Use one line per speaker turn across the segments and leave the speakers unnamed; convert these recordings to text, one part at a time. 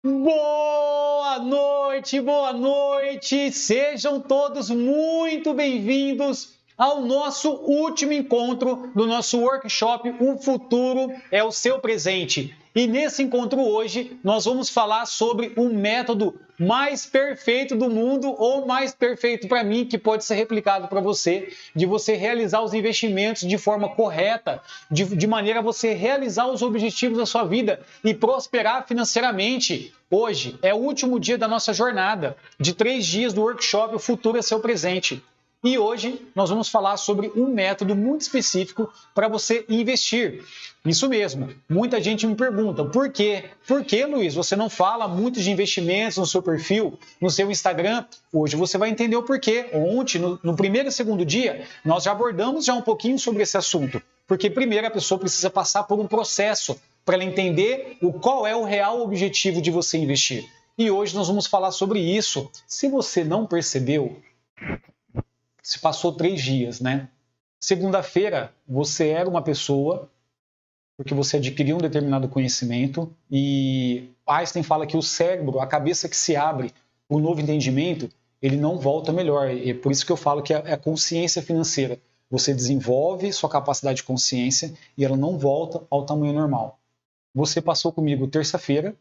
Boa noite, boa noite! Sejam todos muito bem-vindos ao nosso último encontro do nosso workshop O Futuro é o Seu Presente. E nesse encontro hoje nós vamos falar sobre o método mais perfeito do mundo ou mais perfeito para mim, que pode ser replicado para você, de você realizar os investimentos de forma correta, de maneira a você realizar os objetivos da sua vida e prosperar financeiramente. Hoje é o último dia da nossa jornada de 3 dias do workshop O Futuro é Seu Presente. E hoje nós vamos falar sobre um método muito específico para você investir. Isso mesmo, muita gente me pergunta, por quê? Por que, Luiz, você não fala muito de investimentos no seu perfil, no seu Instagram? Hoje você vai entender o porquê. Ontem, no primeiro e segundo dia, nós já abordamos um pouquinho sobre esse assunto. Porque primeiro a pessoa precisa passar por um processo para ela entender qual é o real objetivo de você investir. E hoje nós vamos falar sobre isso. Se você não percebeu, se passou 3 dias, né? Segunda-feira, você era uma pessoa, porque você adquiriu um determinado conhecimento, e Einstein fala que o cérebro, a cabeça que se abre para o novo entendimento, ele não volta melhor. E é por isso que eu falo que é a consciência financeira. Você desenvolve sua capacidade de consciência e ela não volta ao tamanho normal. Você passou comigo terça-feira,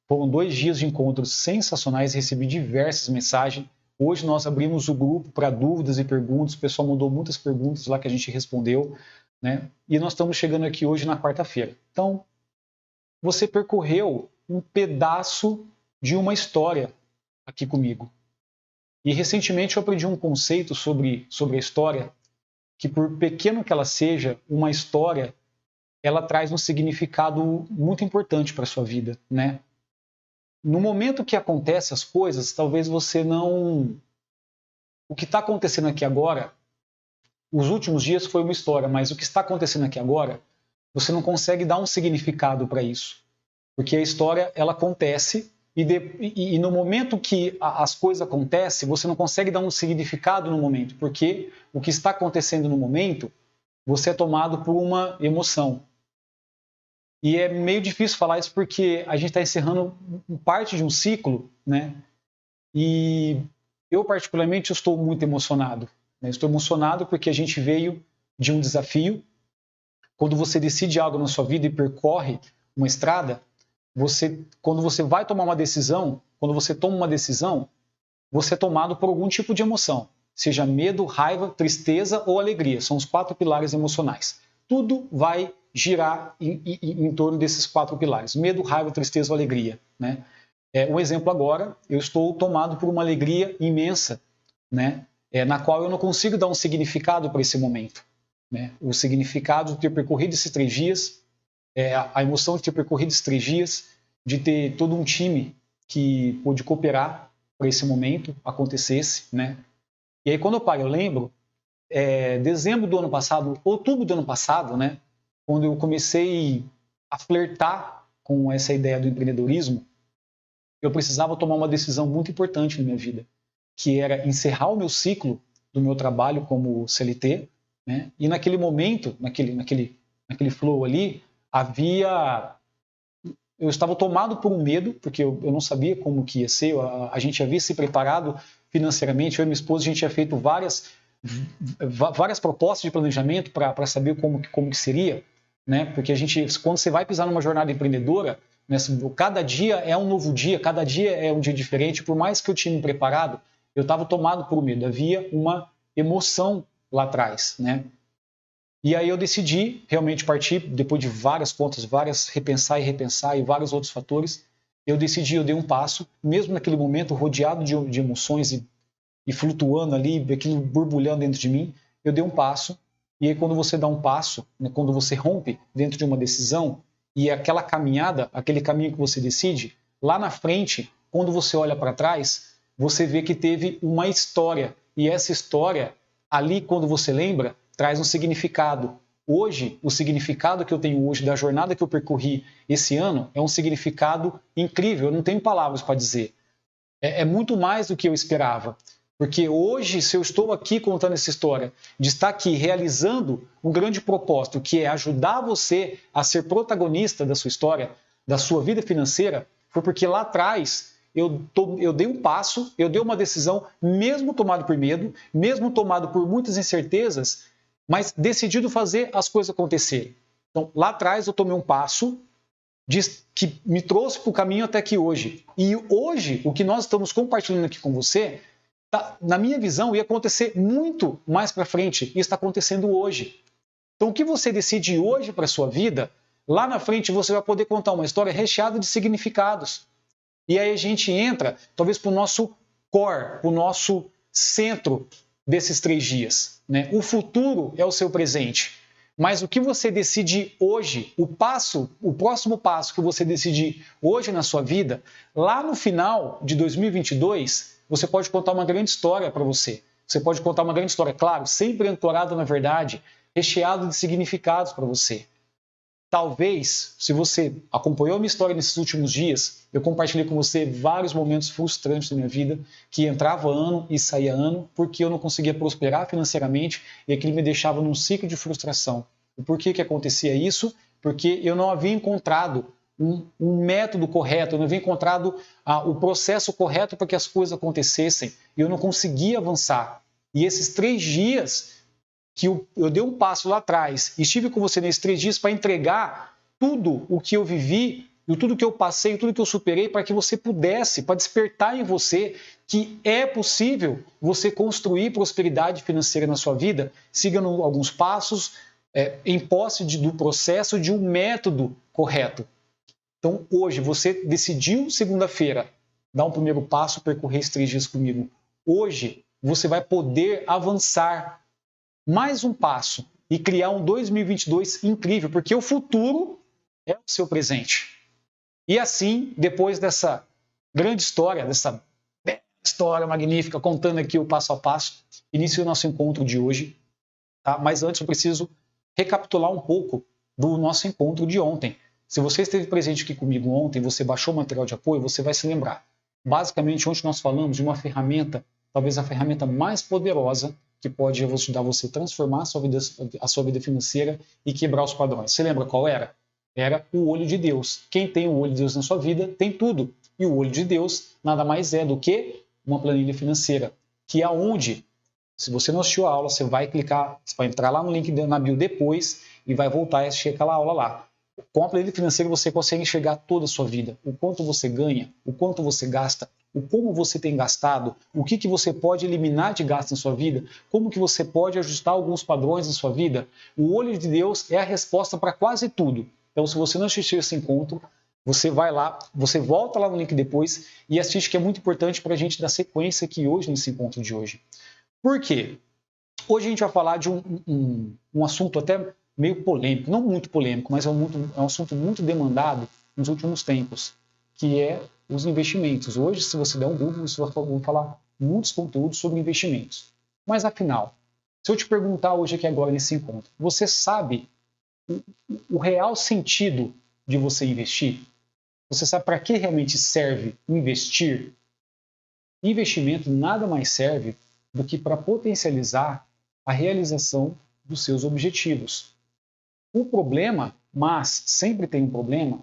foram 2 dias de encontros sensacionais, recebi diversas mensagens. Hoje nós abrimos o grupo para dúvidas e perguntas, o pessoal mandou muitas perguntas lá que a gente respondeu, né? E nós estamos chegando aqui hoje na quarta-feira. Então, você percorreu um pedaço de uma história aqui comigo. E recentemente eu aprendi um conceito sobre a história, que por pequeno que ela seja, uma história, ela traz um significado muito importante para a sua vida, né? No momento que acontecem as coisas, talvez você não... O que está acontecendo aqui agora, os últimos dias foi uma história, mas o que está acontecendo aqui agora, você não consegue dar um significado para isso. Porque a história, ela acontece e no momento que as coisas acontecem, você não consegue dar um significado no momento, porque o que está acontecendo no momento, você é tomado por uma emoção. E é meio difícil falar isso porque a gente está encerrando parte de um ciclo, né? E eu, particularmente, estou muito emocionado. Né? Estou emocionado porque a gente veio de um desafio. Quando você decide algo na sua vida e percorre uma estrada, quando você vai tomar uma decisão, quando você toma uma decisão, você é tomado por algum tipo de emoção. Seja medo, raiva, tristeza ou alegria. São os 4 pilares emocionais. Tudo vai girar em torno desses 4 pilares. Medo, raiva, tristeza ou alegria. Né? Um exemplo agora, eu estou tomado por uma alegria imensa, né? Na qual eu não consigo dar um significado para esse momento. Né? O significado de ter percorrido esses 3 dias, a emoção de ter percorrido esses 3 dias, de ter todo um time que pôde cooperar para esse momento acontecesse. Né? E aí quando eu lembro, dezembro do ano passado, outubro do ano passado, né? Quando eu comecei a flertar com essa ideia do empreendedorismo, eu precisava tomar uma decisão muito importante na minha vida, que era encerrar o meu ciclo do meu trabalho como CLT, né? E naquele momento, naquele flow ali, eu estava tomado por um medo, porque eu não sabia como que ia ser, a gente havia se preparado financeiramente, eu e minha esposa, a gente tinha feito várias propostas de planejamento para saber como que seria, né? Porque quando você vai pisar numa jornada empreendedora, né, cada dia é um novo dia, cada dia é um dia diferente. Por mais que eu tinha me preparado, eu estava tomado por medo, havia uma emoção lá atrás, né? E aí eu decidi realmente partir, depois de várias contas, repensar e vários outros fatores, eu dei um passo, mesmo naquele momento rodeado de emoções e flutuando ali, aquilo borbulhando dentro de mim, eu dei um passo. E aí quando você dá um passo, né, quando você rompe dentro de uma decisão, e aquela caminhada, aquele caminho que você decide, lá na frente, quando você olha para trás, você vê que teve uma história. E essa história, ali quando você lembra, traz um significado. Hoje, o significado que eu tenho hoje da jornada que eu percorri esse ano é um significado incrível, eu não tenho palavras para dizer. É muito mais do que eu esperava. Porque hoje, se eu estou aqui contando essa história, de estar aqui realizando um grande propósito, que é ajudar você a ser protagonista da sua história, da sua vida financeira, foi porque lá atrás eu dei um passo, eu dei uma decisão, mesmo tomado por medo, mesmo tomado por muitas incertezas, mas decidido fazer as coisas acontecerem. Então, lá atrás eu tomei um passo que me trouxe para o caminho até aqui hoje. E hoje, o que nós estamos compartilhando aqui com você, na minha visão, ia acontecer muito mais para frente e está acontecendo hoje. Então, o que você decide hoje para a sua vida, lá na frente você vai poder contar uma história recheada de significados. E aí a gente entra, talvez, para o nosso core, para o nosso centro desses 3 dias. Né? O futuro é o seu presente. Mas o que você decide hoje, o próximo passo que você decidir hoje na sua vida, lá no final de 2022, você pode contar uma grande história para você. Você pode contar uma grande história, claro, sempre ancorada na verdade, recheado de significados para você. Talvez, se você acompanhou a minha história nesses últimos dias, eu compartilhei com você vários momentos frustrantes da minha vida, que entrava ano e saía ano, porque eu não conseguia prosperar financeiramente e aquilo me deixava num ciclo de frustração. E por que acontecia isso? Porque eu não havia encontrado um método correto, eu não havia encontrado o processo correto para que as coisas acontecessem, e eu não conseguia avançar. E esses 3 dias que eu dei um passo lá atrás e estive com você nesses 3 dias para entregar tudo o que eu vivi, tudo que eu passei, tudo que eu superei, para que você pudesse, para despertar em você que é possível você construir prosperidade financeira na sua vida, seguindo alguns passos, em posse do processo de um método correto. Então, hoje, você decidiu, segunda-feira, dar um primeiro passo, percorrer esses 3 dias comigo. Hoje, você vai poder avançar mais um passo e criar um 2022 incrível, porque o futuro é o seu presente. E assim, depois dessa grande história, dessa história magnífica, contando aqui o passo a passo, inicia o nosso encontro de hoje. Tá? Mas antes eu preciso recapitular um pouco do nosso encontro de ontem. Se você esteve presente aqui comigo ontem, você baixou o material de apoio, você vai se lembrar. Basicamente, ontem nós falamos de uma ferramenta, talvez a ferramenta mais poderosa que pode ajudar você a transformar a sua vida financeira e quebrar os padrões. Você lembra qual era? Era o olho de Deus. Quem tem o olho de Deus na sua vida tem tudo. E o olho de Deus nada mais é do que uma planilha financeira, que é onde, se você não assistiu a aula, você vai clicar, você vai entrar lá no link na bio depois e vai voltar a assistir aquela aula lá. Com a planilha financeira você consegue enxergar toda a sua vida, o quanto você ganha, o quanto você gasta, o como você tem gastado, o que você pode eliminar de gasto na sua vida, como que você pode ajustar alguns padrões na sua vida. O olho de Deus é a resposta para quase tudo. Então, se você não assistiu esse encontro, você vai lá, você volta lá no link depois e assiste, que é muito importante para a gente dar sequência aqui hoje, nesse encontro de hoje. Por quê? Hoje a gente vai falar de um assunto até meio polêmico, não muito polêmico, mas é um assunto muito demandado nos últimos tempos, que é os investimentos. Hoje, se você der um Google, você vai falar muitos conteúdos sobre investimentos. Mas afinal, se eu te perguntar hoje aqui agora nesse encontro, você sabe o real sentido de você investir? Você sabe para que realmente serve investir? Investimento nada mais serve do que para potencializar a realização dos seus objetivos. O problema, mas sempre tem um problema,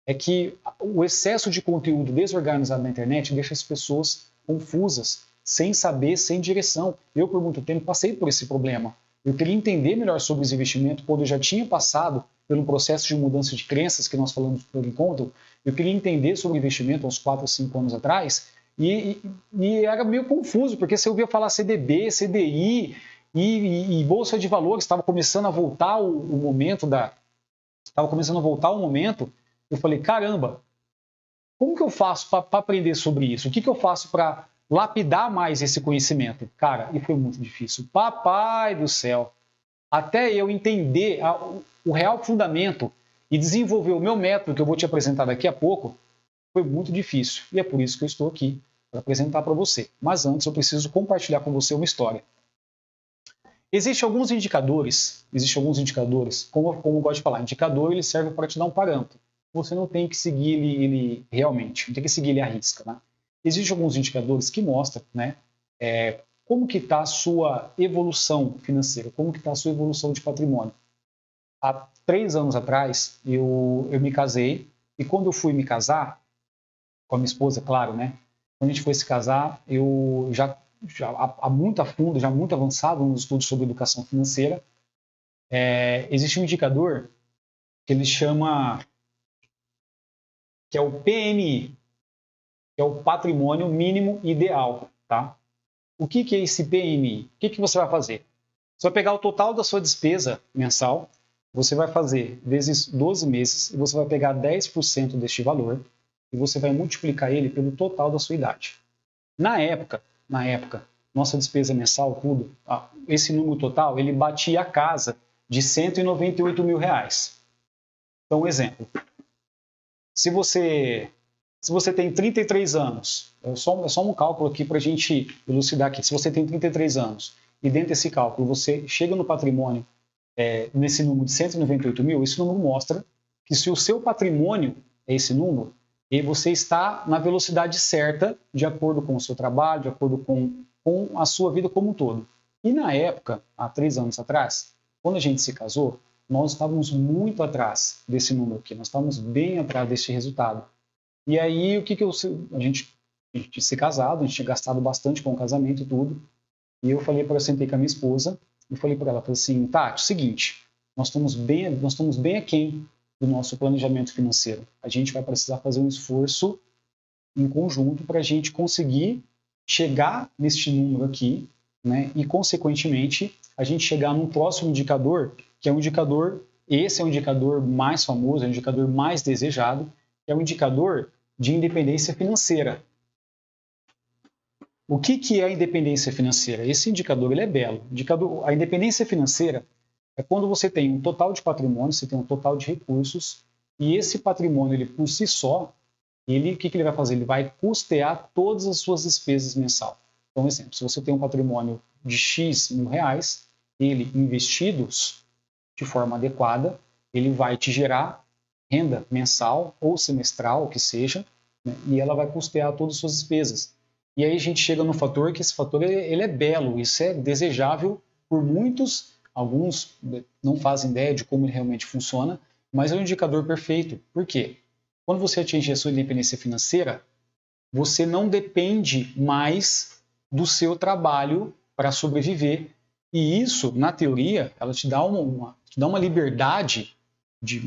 é que o excesso de conteúdo desorganizado na internet deixa as pessoas confusas, sem saber, sem direção. Eu, por muito tempo, passei por esse problema. Eu queria entender melhor sobre os investimentos, quando eu já tinha passado pelo processo de mudança de crenças que nós falamos no encontro. Eu queria entender sobre investimento há uns 4 ou 5 anos atrás, e era meio confuso, porque você ouvia falar CDB, CDI e Bolsa de Valores, estava começando a voltar o momento eu falei, caramba, como que eu faço para aprender sobre isso? O que eu faço para lapidar mais esse conhecimento? Cara, e foi muito difícil. Papai do céu! Até eu entender o real fundamento e desenvolver o meu método, que eu vou te apresentar daqui a pouco, foi muito difícil. E é por isso que eu estou aqui, para apresentar para você. Mas antes eu preciso compartilhar com você uma história. Existem alguns indicadores, como eu gosto de falar, indicador ele serve para te dar um parâmetro. Você não tem que seguir ele realmente, não tem que seguir ele à risca. Né? Existem alguns indicadores que mostram, né, como que está a sua evolução financeira, como que está a sua evolução de patrimônio. Há 3 anos atrás, eu me casei, e quando eu fui me casar, com a minha esposa, claro, né? Quando a gente foi se casar, eu já muito a fundo, já muito avançado nos estudos sobre educação financeira, existe um indicador que ele chama, que é o PMI, que é o patrimônio mínimo ideal, tá? O que é esse PMI? O que você vai fazer? Você vai pegar o total da sua despesa mensal, você vai fazer vezes 12 meses, e você vai pegar 10% deste valor, e você vai multiplicar ele pelo total da sua idade. Na época, nossa despesa mensal, tudo, esse número total, ele batia a casa de R$198 mil. Então, um exemplo. Se você tem 33 anos, é só um cálculo aqui para a gente elucidar aqui. Se você tem 33 anos e dentro desse cálculo você chega no patrimônio nesse número de 198 mil, esse número mostra que se o seu patrimônio é esse número, e você está na velocidade certa, de acordo com o seu trabalho, de acordo com a sua vida como um todo. E na época, há 3 anos atrás, quando a gente se casou, nós estávamos muito atrás desse número aqui, nós estávamos bem atrás desse resultado. E aí, a gente se casado, a gente tinha gastado bastante com o casamento e tudo, e eu sentei com a minha esposa, e falei para ela, assim, Tati, é o seguinte, nós estamos bem aquém do nosso planejamento financeiro. A gente vai precisar fazer um esforço em conjunto para a gente conseguir chegar neste número aqui, né? E, consequentemente, a gente chegar num próximo indicador, que é um indicador, esse é o indicador mais famoso, é o indicador mais desejado, que é o indicador de independência financeira. O que é a independência financeira? Esse indicador ele é belo. A independência financeira é quando você tem um total de patrimônio, você tem um total de recursos, e esse patrimônio, ele por si só, o que ele vai fazer? Ele vai custear todas as suas despesas mensal. Então, exemplo, se você tem um patrimônio de X mil reais, ele investidos de forma adequada, ele vai te gerar renda mensal ou semestral, o que seja, né? E ela vai custear todas as suas despesas. E aí a gente chega no fator que esse fator ele é belo, isso é desejável por muitos. Alguns não fazem ideia de como ele realmente funciona, mas é um indicador perfeito. Por quê? Quando você atinge a sua independência financeira, você não depende mais do seu trabalho para sobreviver. E isso, na teoria, ela te dá uma liberdade de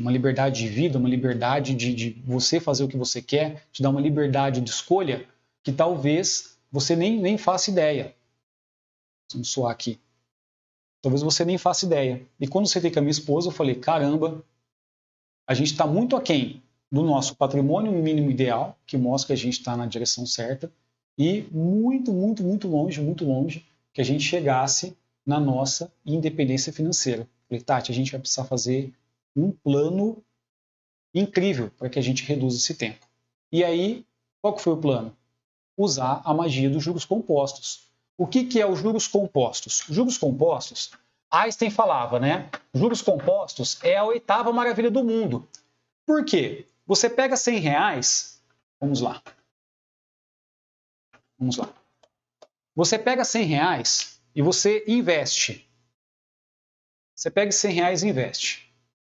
vida, uma liberdade de você fazer o que você quer, te dá uma liberdade de escolha que talvez você nem faça ideia. Vamos suar aqui. Talvez você nem faça ideia. E quando eu sentei com a minha esposa, eu falei, caramba, a gente está muito aquém do nosso patrimônio mínimo ideal, que mostra que a gente está na direção certa, e muito, muito, muito longe que a gente chegasse na nossa independência financeira. Eu falei, Tati, a gente vai precisar fazer um plano incrível para que a gente reduza esse tempo. E aí, qual que foi o plano? Usar a magia dos juros compostos. O que é os juros compostos? Os juros compostos, Einstein falava, né? Juros compostos é a 8ª maravilha do mundo. Por quê? Você pega R$100, vamos lá. Você pega R$100 e você investe. Você pega R$100 e investe.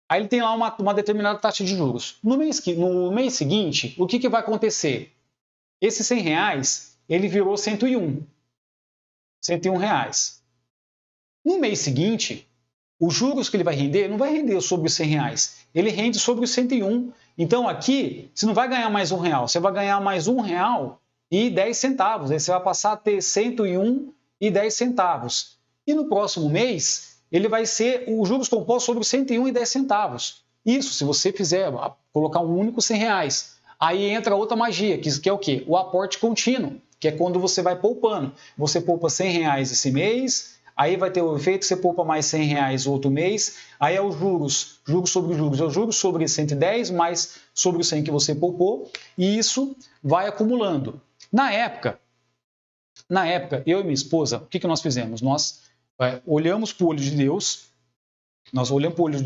Aí ele tem lá uma determinada taxa de juros. No mês seguinte, o que vai acontecer? Esse R$100, ele virou 101 reais. No mês seguinte, os juros que ele vai render, não vai render sobre os R$100, ele rende sobre os 101. Então aqui, você não vai ganhar mais R$1, você vai ganhar mais R$1,10. Aí você vai passar a ter R$101,10. E no próximo mês, ele vai ser os juros compostos sobre os R$101,10. Isso, se você colocar um único R$100. Aí entra outra magia, que é o quê? O aporte contínuo, que é quando você vai poupando. Você poupa R$100 esse mês, aí vai ter o efeito, você poupa mais R$100 outro mês, aí é os juros sobre juros, é os juros sobre 110 mais sobre o 100 que você poupou, e isso vai acumulando. Na época, eu e minha esposa, o que nós fizemos? Nós olhamos para o olho de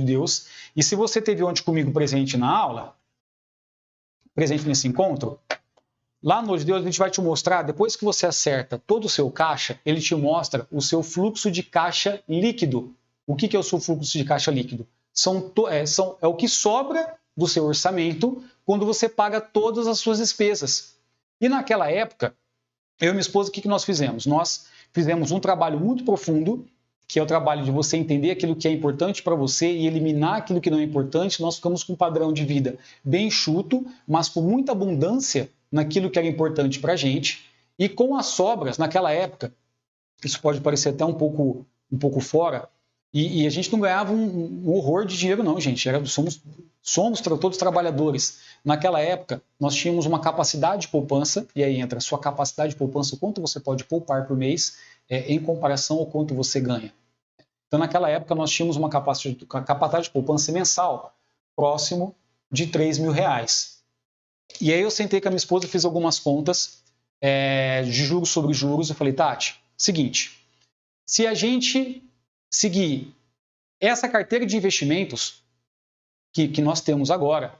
Deus, e se você esteve ontem comigo presente na aula, presente nesse encontro, lá no olho de Deus a gente vai te mostrar, depois que você acerta todo o seu caixa, ele te mostra o seu fluxo de caixa líquido. O que é o seu fluxo de caixa líquido? É o que sobra do seu orçamento quando você paga todas as suas despesas. E naquela época, eu e minha esposa, o que nós fizemos? Nós fizemos um trabalho muito profundo, que é o trabalho de você entender aquilo que é importante para você e eliminar aquilo que não é importante. Nós ficamos com um padrão de vida bem enxuto, mas com muita abundância naquilo que era importante para a gente. E com as sobras, naquela época, isso pode parecer até um pouco fora, e a gente não ganhava um horror de dinheiro não, gente. Somos todos trabalhadores. Naquela época, nós tínhamos uma capacidade de poupança, e aí entra a sua capacidade de poupança, o quanto você pode poupar por mês, em comparação ao quanto você ganha. Então, naquela época, nós tínhamos uma capacidade de poupança mensal próximo de R$3.000. E aí eu sentei com a minha esposa e fiz algumas contas de juros sobre juros. Eu falei, Tati, seguinte, se a gente seguir essa carteira de investimentos que nós temos agora,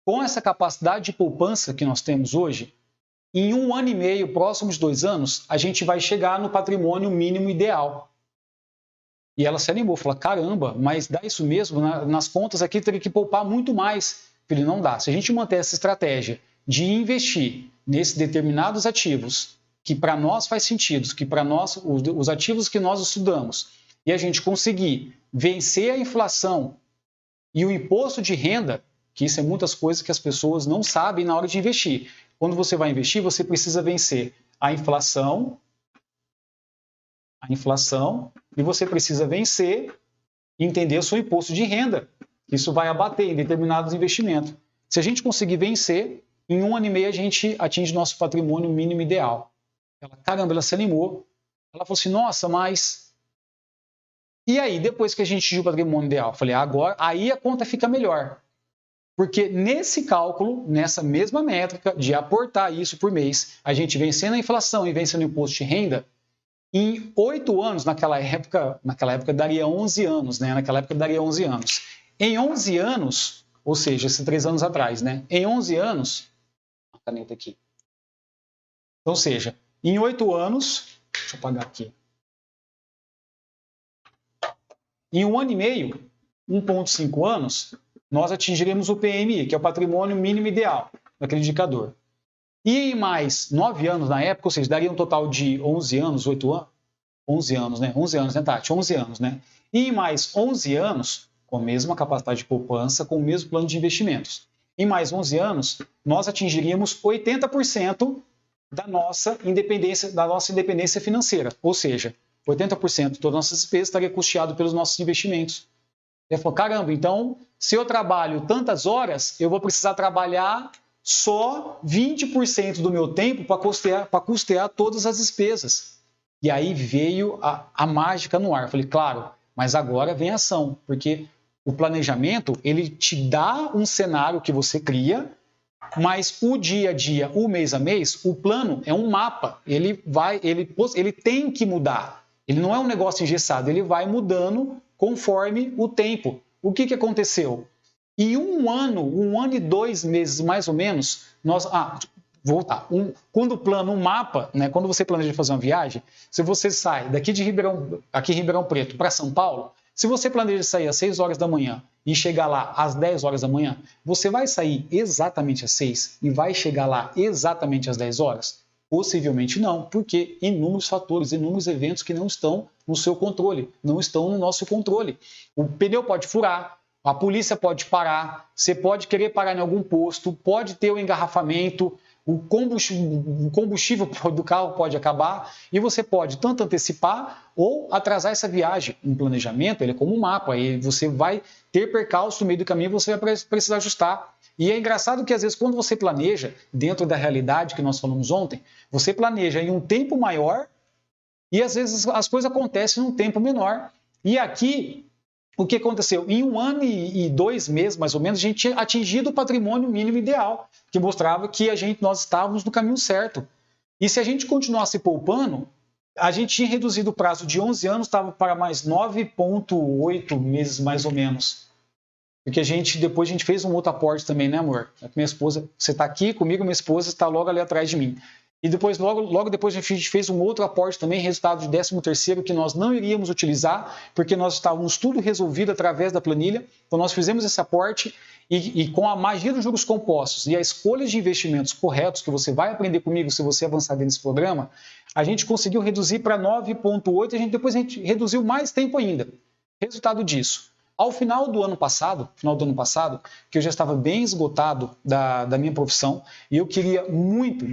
com essa capacidade de poupança que nós temos hoje, em 1 ano e meio, próximo de 2 anos, a gente vai chegar no patrimônio mínimo ideal. E ela se animou, falou, caramba, mas dá isso mesmo? Nas contas aqui teria que poupar muito mais. Eu falei, não dá. Se a gente manter essa estratégia de investir nesses determinados ativos que para nós faz sentido, que para nós, os ativos que nós estudamos, e a gente conseguir vencer a inflação e o imposto de renda, que isso é muitas coisas que as pessoas não sabem na hora de investir. Quando você vai investir, você precisa vencer a inflação, e você precisa vencer e entender o seu imposto de renda. Isso vai abater em determinados investimentos. Se a gente conseguir vencer, em 1 ano e meio a gente atinge nosso patrimônio mínimo ideal. Ela se animou. Ela falou assim, nossa, mas... E aí, depois que a gente atingiu o patrimônio ideal? Eu falei, agora, aí a conta fica melhor. Porque nesse cálculo, nessa mesma métrica de aportar isso por mês, a gente vencendo a inflação e vencendo o imposto de renda, em 8 anos, naquela época daria 11 anos, né? Naquela época daria 11 anos. Em 11 anos, ou seja, esses 3 anos atrás, né? Em 11 anos, a caneta aqui. Ou seja, em 8 anos, deixa eu apagar aqui. Em 1 ano e meio, 1,5 anos, nós atingiremos o PMI, que é o patrimônio mínimo ideal, daquele indicador. E em mais 9 anos na época, ou seja, daria um total de 11 anos, 8 anos, 11 anos, né? 11 anos, né, Tati? 11 anos, né? E em mais 11 anos, com a mesma capacidade de poupança, com o mesmo plano de investimentos. Em mais 11 anos, nós atingiríamos 80% da nossa independência financeira, ou seja, 80% de todas as nossas despesas estaria custeado pelos nossos investimentos. Ele falou, caramba, então, se eu trabalho tantas horas, eu vou precisar trabalhar só 20% do meu tempo para custear todas as despesas. E aí veio a mágica no ar. Eu falei, claro, mas agora vem a ação, porque o planejamento, ele te dá um cenário que você cria, mas o dia a dia, o mês a mês, o plano é um mapa. Ele tem que mudar. Ele não é um negócio engessado, ele vai mudando conforme o tempo. O que aconteceu? Em 1 ano e 2 meses, mais ou menos, quando o plano, um mapa, né, quando você planeja fazer uma viagem, se você sai daqui de Ribeirão Preto para São Paulo, se você planeja sair às 6 horas da manhã e chegar lá às 10 horas da manhã, você vai sair exatamente às 6 e vai chegar lá exatamente às 10 horas? Possivelmente não, porque inúmeros fatores, inúmeros eventos que não estão no seu controle, não estão no nosso controle. O pneu pode furar, a polícia pode parar, você pode querer parar em algum posto, pode ter um engarrafamento, o combustível do carro pode acabar e você pode tanto antecipar ou atrasar essa viagem. Um planejamento, ele é como um mapa, aí você vai ter percalço no meio do caminho, você vai precisar ajustar. E é engraçado que às vezes quando você planeja, dentro da realidade que nós falamos ontem, você planeja em um tempo maior e às vezes as coisas acontecem em um tempo menor. E aqui, o que aconteceu? Em 1 ano e 2 meses, mais ou menos, a gente tinha atingido o patrimônio mínimo ideal, que mostrava que nós estávamos no caminho certo. E se a gente continuasse poupando, a gente tinha reduzido o prazo de 11 anos, estava para mais 9,8 meses, mais ou menos. Porque depois a gente fez um outro aporte também, né, amor? Minha esposa, você está aqui comigo, minha esposa está logo ali atrás de mim. E depois, logo depois a gente fez um outro aporte também, resultado de 13º, que nós não iríamos utilizar, porque nós estávamos tudo resolvido através da planilha. Então nós fizemos esse aporte e com a magia dos juros compostos e a escolha de investimentos corretos que você vai aprender comigo se você avançar dentro desse programa, a gente conseguiu reduzir para 9,8 e depois a gente reduziu mais tempo ainda. Resultado disso, ao final do ano passado, que eu já estava bem esgotado da minha profissão e eu queria muito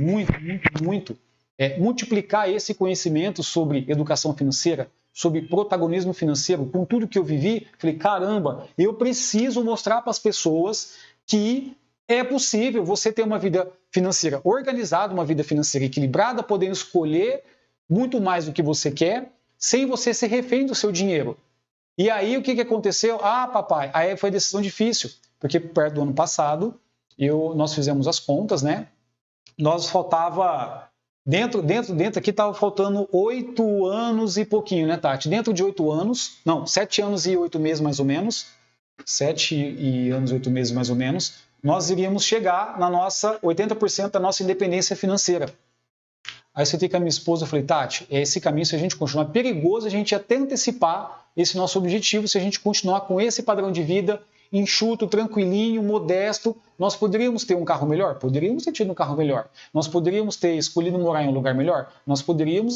multiplicar esse conhecimento sobre educação financeira, sobre protagonismo financeiro, com tudo que eu vivi, falei, caramba, eu preciso mostrar para as pessoas que é possível você ter uma vida financeira organizada, uma vida financeira equilibrada, podendo escolher muito mais do que você quer, sem você ser refém do seu dinheiro. E aí, o que aconteceu? Ah, papai, aí foi decisão difícil, porque perto do ano passado, nós fizemos as contas, né? Nós faltava... Dentro aqui estava faltando 8 anos e pouquinho, né, Tati? Dentro de 8 anos, não, 7 anos e 8 meses mais ou menos, 7 anos e 8 meses mais ou menos, nós iríamos chegar na nossa 80% da nossa independência financeira. Aí eu sentei com a minha esposa e falei, Tati, esse caminho, se a gente continuar, é perigoso a gente até antecipar esse nosso objetivo, se a gente continuar com esse padrão de vida enxuto, tranquilinho, modesto, nós poderíamos ter um carro melhor? Poderíamos ter tido um carro melhor. Nós poderíamos ter escolhido morar em um lugar melhor? Nós poderíamos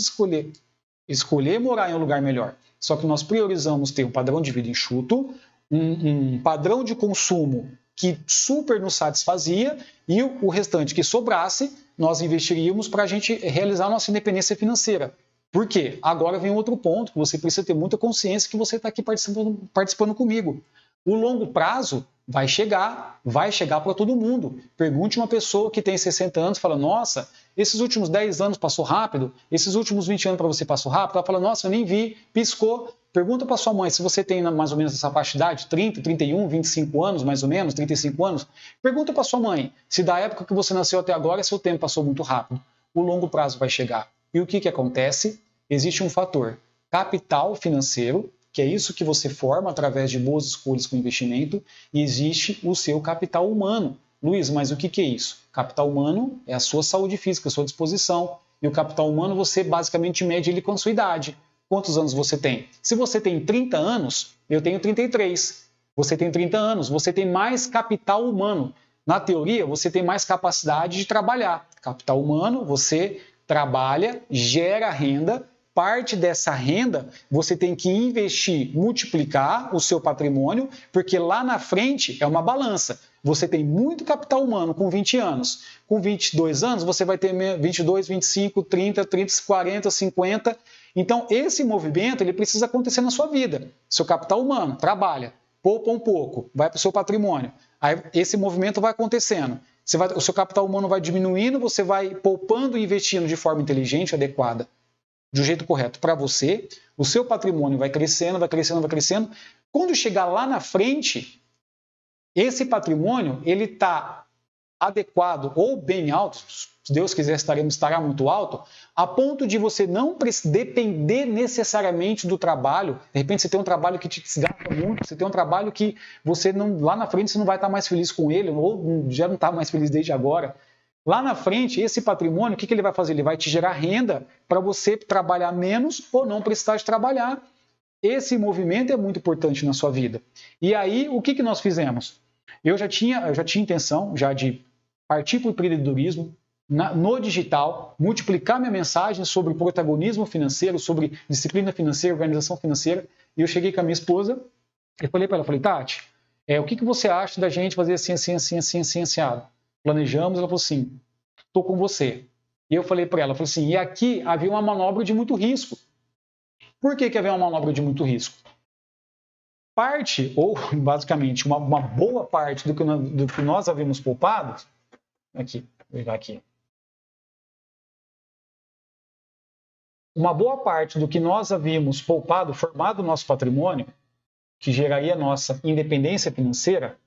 escolher morar em um lugar melhor. Só que nós priorizamos ter um padrão de vida enxuto, um padrão de consumo que super nos satisfazia e o restante que sobrasse, nós investiríamos para a gente realizar a nossa independência financeira. Por quê? Agora vem outro ponto, que você precisa ter muita consciência que você está aqui participando comigo. O longo prazo vai chegar para todo mundo. Pergunte uma pessoa que tem 60 anos e fala, nossa, esses últimos 10 anos passou rápido, esses últimos 20 anos para você passou rápido, ela fala, nossa, eu nem vi, piscou. Pergunta para sua mãe se você tem mais ou menos essa faixa de idade, 30, 31, 25 anos, mais ou menos, 35 anos. Pergunta para sua mãe se da época que você nasceu até agora, seu tempo passou muito rápido. O longo prazo vai chegar. E o que acontece? Existe um fator, capital financeiro, que é isso que você forma através de boas escolhas com investimento, e existe o seu capital humano. Luiz, mas o que é isso? Capital humano é a sua saúde física, a sua disposição. E o capital humano você basicamente mede ele com a sua idade. Quantos anos você tem? Se você tem 30 anos, eu tenho 33. Você tem 30 anos, você tem mais capital humano. Na teoria, você tem mais capacidade de trabalhar. Capital humano, você trabalha, gera renda. Parte dessa renda você tem que investir, multiplicar o seu patrimônio, porque lá na frente é uma balança. Você tem muito capital humano com 20 anos. Com 22 anos você vai ter 22, 25, 30, 40, 50. Então esse movimento ele precisa acontecer na sua vida. Seu capital humano trabalha, poupa um pouco, vai para o seu patrimônio. Aí esse movimento vai acontecendo. O seu capital humano vai diminuindo, você vai poupando e investindo de forma inteligente, adequada, de um jeito correto para você, o seu patrimônio vai crescendo, vai crescendo, vai crescendo. Quando chegar lá na frente, esse patrimônio ele está adequado ou bem alto, se Deus quiser estará muito alto, a ponto de você não depender necessariamente do trabalho. De repente você tem um trabalho que te desgasta muito, você tem um trabalho que você não, lá na frente você não vai estar mais feliz com ele, ou já não está mais feliz desde agora. Lá na frente, esse patrimônio, o que ele vai fazer? Ele vai te gerar renda para você trabalhar menos ou não precisar de trabalhar. Esse movimento é muito importante na sua vida. E aí, o que nós fizemos? Eu já tinha intenção de partir para o empreendedorismo no digital, multiplicar minha mensagem sobre protagonismo financeiro, sobre disciplina financeira, organização financeira. E eu cheguei com a minha esposa e falei para ela, Tati, o que você acha da gente fazer assim, assim, assim, assim, assim, assim? Planejamos, ela falou assim, estou com você. E eu falei para ela, e aqui havia uma manobra de muito risco. Por que havia uma manobra de muito risco? Parte, ou basicamente uma boa parte do que nós havíamos poupado, aqui, vou pegar aqui. Uma boa parte do que nós havíamos poupado, formado o nosso patrimônio, que geraria a nossa independência financeira,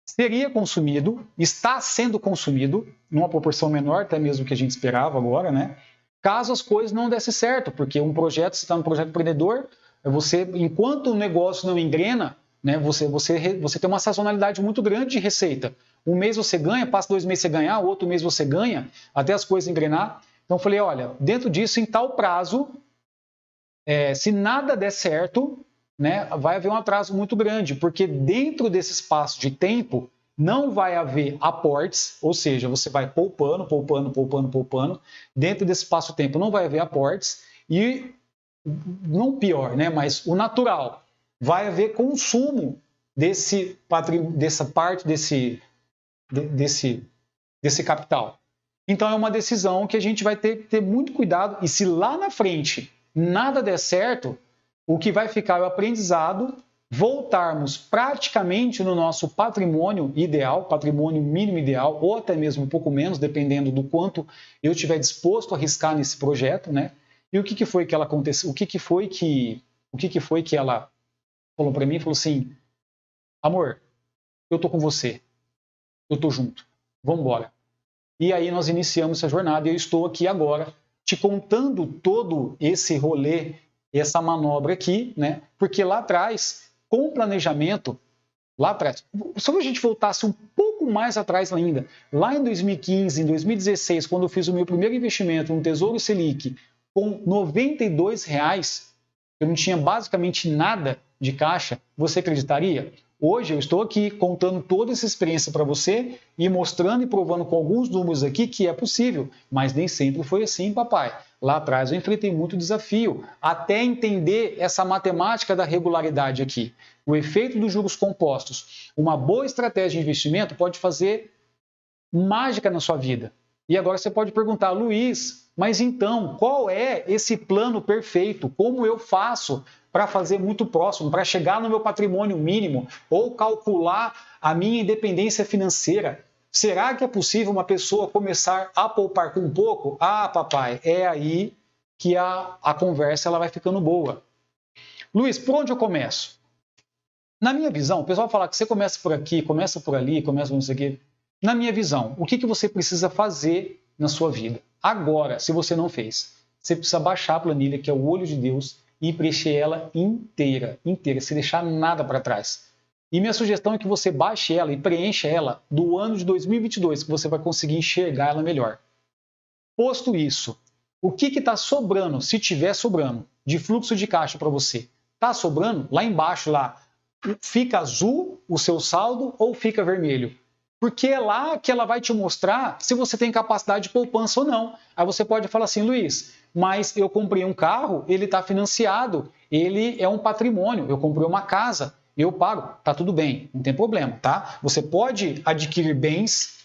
seria consumido, está sendo consumido, numa proporção menor até mesmo que a gente esperava agora, né? Caso as coisas não dessem certo, porque você está no projeto empreendedor, enquanto o negócio não engrena, né, você tem uma sazonalidade muito grande de receita. Um mês você ganha, passa 2 meses você ganhar, outro mês você ganha, até as coisas engrenar. Então eu falei, olha, dentro disso, em tal prazo, se nada der certo, né, vai haver um atraso muito grande, porque dentro desse espaço de tempo não vai haver aportes, ou seja, você vai poupando, poupando, poupando, poupando. Dentro desse espaço-tempo não vai haver aportes e, não pior, né, mas o natural, vai haver consumo dessa parte desse capital. Então é uma decisão que a gente vai ter que ter muito cuidado e se lá na frente nada der certo, o que vai ficar é o aprendizado, voltarmos praticamente no nosso patrimônio ideal, patrimônio mínimo ideal, ou até mesmo um pouco menos, dependendo do quanto eu estiver disposto a arriscar nesse projeto, né? E o que foi que ela aconteceu? O que foi que ela falou para mim? Falou assim: amor, eu tô com você, eu tô junto, vamos embora. E aí nós iniciamos essa jornada e eu estou aqui agora te contando todo esse rolê, essa manobra aqui, né? Porque lá atrás, com o planejamento, lá atrás, se a gente voltasse um pouco mais atrás ainda, lá em 2015, em 2016, quando eu fiz o meu primeiro investimento no Tesouro Selic, com R$ 92, eu não tinha basicamente nada de caixa, você acreditaria? Hoje eu estou aqui contando toda essa experiência para você e mostrando e provando com alguns números aqui que é possível, mas nem sempre foi assim, papai. Lá atrás eu enfrentei muito desafio até entender essa matemática da regularidade aqui. O efeito dos juros compostos. Uma boa estratégia de investimento pode fazer mágica na sua vida. E agora você pode perguntar, Luiz, mas então qual é esse plano perfeito? Como eu faço para fazer muito próximo, para chegar no meu patrimônio mínimo ou calcular a minha independência financeira? Será que é possível uma pessoa começar a poupar com um pouco? Ah, papai, é aí que a conversa ela vai ficando boa. Luiz, por onde eu começo? Na minha visão, o pessoal fala que você começa por aqui, começa por ali, começa por isso aqui. Na minha visão, o que você precisa fazer na sua vida? Agora, se você não fez, você precisa baixar a planilha, que é o olho de Deus, e preencher ela inteira, sem deixar nada para trás. E minha sugestão é que você baixe ela e preencha ela do ano de 2022, que você vai conseguir enxergar ela melhor. Posto isso, o que está sobrando, se tiver sobrando, de fluxo de caixa para você? Está sobrando? Lá embaixo, lá, fica azul o seu saldo ou fica vermelho? Porque é lá que ela vai te mostrar se você tem capacidade de poupança ou não. Aí você pode falar assim, Luiz, mas eu comprei um carro, ele está financiado, ele é um patrimônio, eu comprei uma casa, eu pago, tá tudo bem, não tem problema, tá? Você pode adquirir bens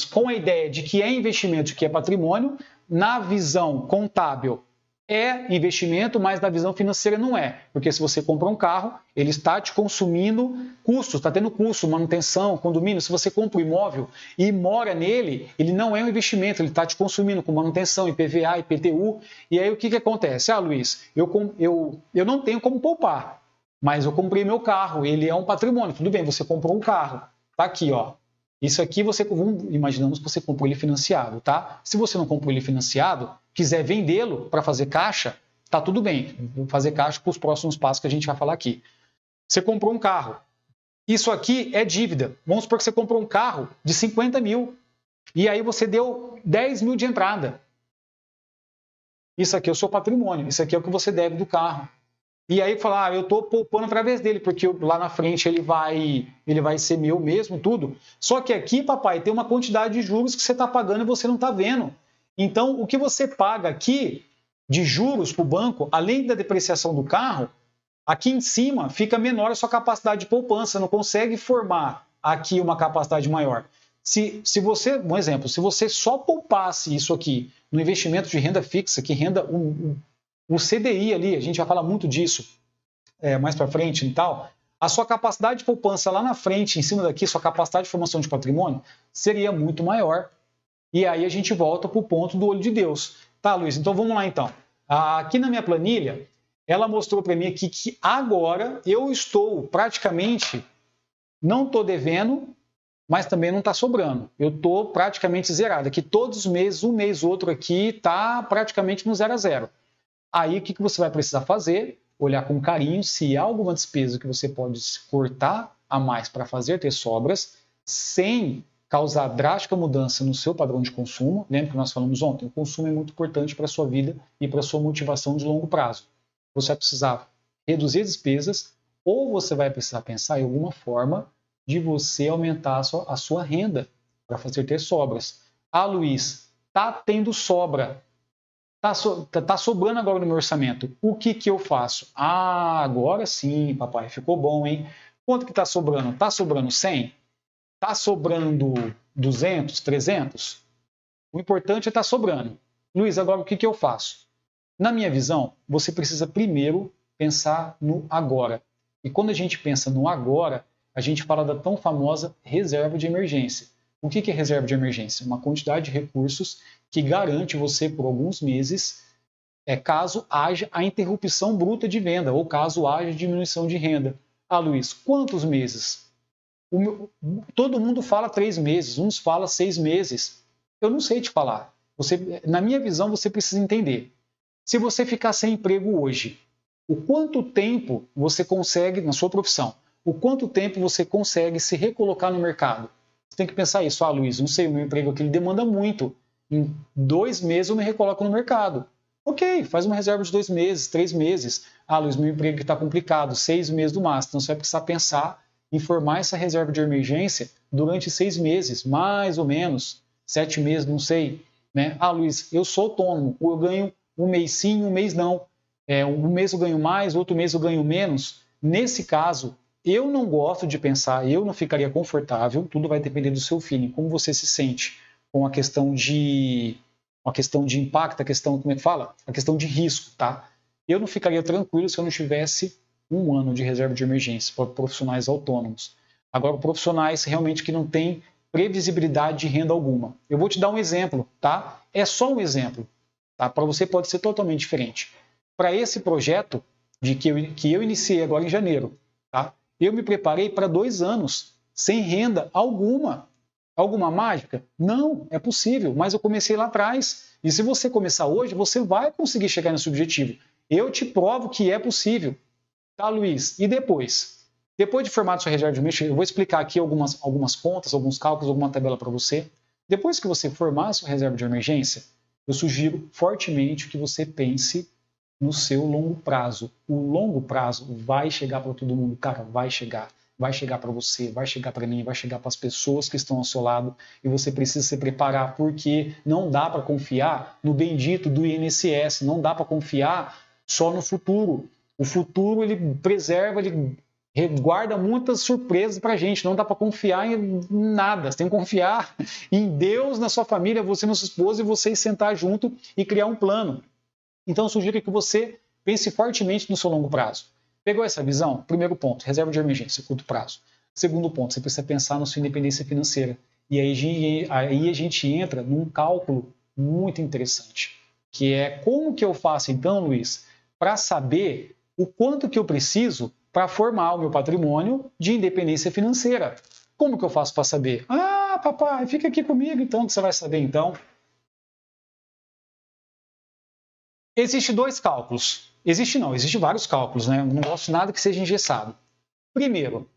com a ideia de que é investimento, de que é patrimônio, na visão contábil é investimento, mas na visão financeira não é. Porque se você compra um carro, ele está te consumindo custos, está tendo custo, manutenção, condomínio. Se você compra um imóvel e mora nele, ele não é um investimento, ele está te consumindo com manutenção, IPVA, IPTU. E aí o que acontece? Ah, Luiz, eu não tenho como poupar, mas eu comprei meu carro, ele é um patrimônio. Tudo bem, você comprou um carro, tá aqui, ó. Isso aqui imaginamos que você comprou ele financiado, tá? Se você não comprou ele financiado, quiser vendê-lo para fazer caixa, tá tudo bem. Vou fazer caixa com os próximos passos que a gente vai falar aqui. Você comprou um carro. Isso aqui é dívida. Vamos supor que você comprou um carro de 50 mil e aí você deu 10 mil de entrada. Isso aqui é o seu patrimônio. Isso aqui é o que você deve do carro. E aí falar, eu estou poupando através dele, porque lá na frente ele vai ser meu mesmo, tudo. Só que aqui, papai, tem uma quantidade de juros que você está pagando e você não está vendo. Então, o que você paga aqui de juros para o banco, além da depreciação do carro, aqui em cima fica menor a sua capacidade de poupança, não consegue formar aqui uma capacidade maior. Se você, um exemplo, se você só poupasse isso aqui no investimento de renda fixa, que renda o CDI ali, a gente vai falar muito disso mais para frente e tal, a sua capacidade de poupança lá na frente, em cima daqui, sua capacidade de formação de patrimônio, seria muito maior. E aí a gente volta para o ponto do olho de Deus. Tá, Luiz? Então vamos lá então. Aqui na minha planilha, ela mostrou para mim aqui que agora eu estou praticamente, não estou devendo, mas também não está sobrando. Eu estou praticamente zerado. Aqui todos os meses, um mês, outro aqui, está praticamente no 0 a 0. Aí o que você vai precisar fazer? Olhar com carinho se há alguma despesa que você pode cortar a mais para fazer ter sobras, sem causar drástica mudança no seu padrão de consumo. Lembra que nós falamos ontem? O consumo é muito importante para a sua vida e para a sua motivação de longo prazo. você vai precisar reduzir as despesas ou você vai precisar pensar em alguma forma de você aumentar a sua renda para fazer ter sobras. Ah, Luiz, tá tendo sobra. Tá sobrando agora no meu orçamento. O que eu faço? Ah, agora sim, papai, ficou bom, hein? Quanto que tá sobrando? Tá sobrando 100? Tá sobrando 200, 300? O importante é estar sobrando. Luiz, agora o que eu faço? Na minha visão, você precisa primeiro pensar no agora. E quando a gente pensa no agora, a gente fala da tão famosa reserva de emergência. O que é reserva de emergência? Uma quantidade de recursos que garante você por alguns meses, caso haja a interrupção bruta de venda ou caso haja diminuição de renda. Ah, Luiz, quantos meses? Todo mundo fala 3 meses, uns falam 6 meses. Eu não sei te falar. Na minha visão, você precisa entender. Se você ficar sem emprego hoje, o quanto tempo você consegue, na sua profissão, o quanto tempo você consegue se recolocar no mercado? Você tem que pensar isso. Ah, Luiz, não sei, o meu emprego aqui ele demanda muito. Em 2 meses eu me recoloco no mercado. Ok, faz uma reserva de 2 meses, 3 meses. Ah, Luiz, meu emprego está complicado, 6 meses no máximo. Então você vai precisar pensar em formar essa reserva de emergência durante 6 meses, mais ou menos, 7 meses, não sei. Né? Ah, Luiz, eu sou autônomo, eu ganho um mês sim, um mês não. Um mês eu ganho mais, outro mês eu ganho menos. Nesse caso, eu não gosto de pensar, eu não ficaria confortável, tudo vai depender do seu feeling, como você se sente com a questão de impacto, a questão, como é que fala? A questão de risco, tá? Eu não ficaria tranquilo se eu não tivesse 1 ano de reserva de emergência para profissionais autônomos. Agora, profissionais realmente que não têm previsibilidade de renda alguma. Eu vou te dar um exemplo, tá? É só um exemplo, tá? Para você pode ser totalmente diferente. Para esse projeto que eu iniciei agora em janeiro, tá? Eu me preparei para 2 anos sem renda alguma. Alguma mágica? Não, é possível, mas eu comecei lá atrás. E se você começar hoje, você vai conseguir chegar nesse objetivo. Eu te provo que é possível. Tá, Luiz? E depois? Depois de formar sua reserva de emergência, eu vou explicar aqui algumas contas, alguns cálculos, alguma tabela para você. Depois que você formar sua reserva de emergência, eu sugiro fortemente que você pense no seu longo prazo. O longo prazo vai chegar para todo mundo, cara, vai chegar. Vai chegar para você, vai chegar para mim, vai chegar para as pessoas que estão ao seu lado e você precisa se preparar porque não dá para confiar no bendito do INSS, não dá para confiar só no futuro. O futuro ele preserva, ele guarda muitas surpresas para a gente, não dá para confiar em nada, você tem que confiar em Deus, na sua família, você, na sua esposa e vocês sentar junto e criar um plano. Então eu sugiro que você pense fortemente no seu longo prazo. Pegou essa visão? Primeiro ponto, reserva de emergência, curto prazo. Segundo ponto, você precisa pensar na sua independência financeira. E aí a gente entra num cálculo muito interessante, que é como que eu faço então, Luiz, para saber o quanto que eu preciso para formar o meu patrimônio de independência financeira. Como que eu faço para saber? Ah, papai, fica aqui comigo então, que você vai saber então. Existem 2 cálculos. Existem vários cálculos, né? Eu não gosto de nada que seja engessado. Primeiro,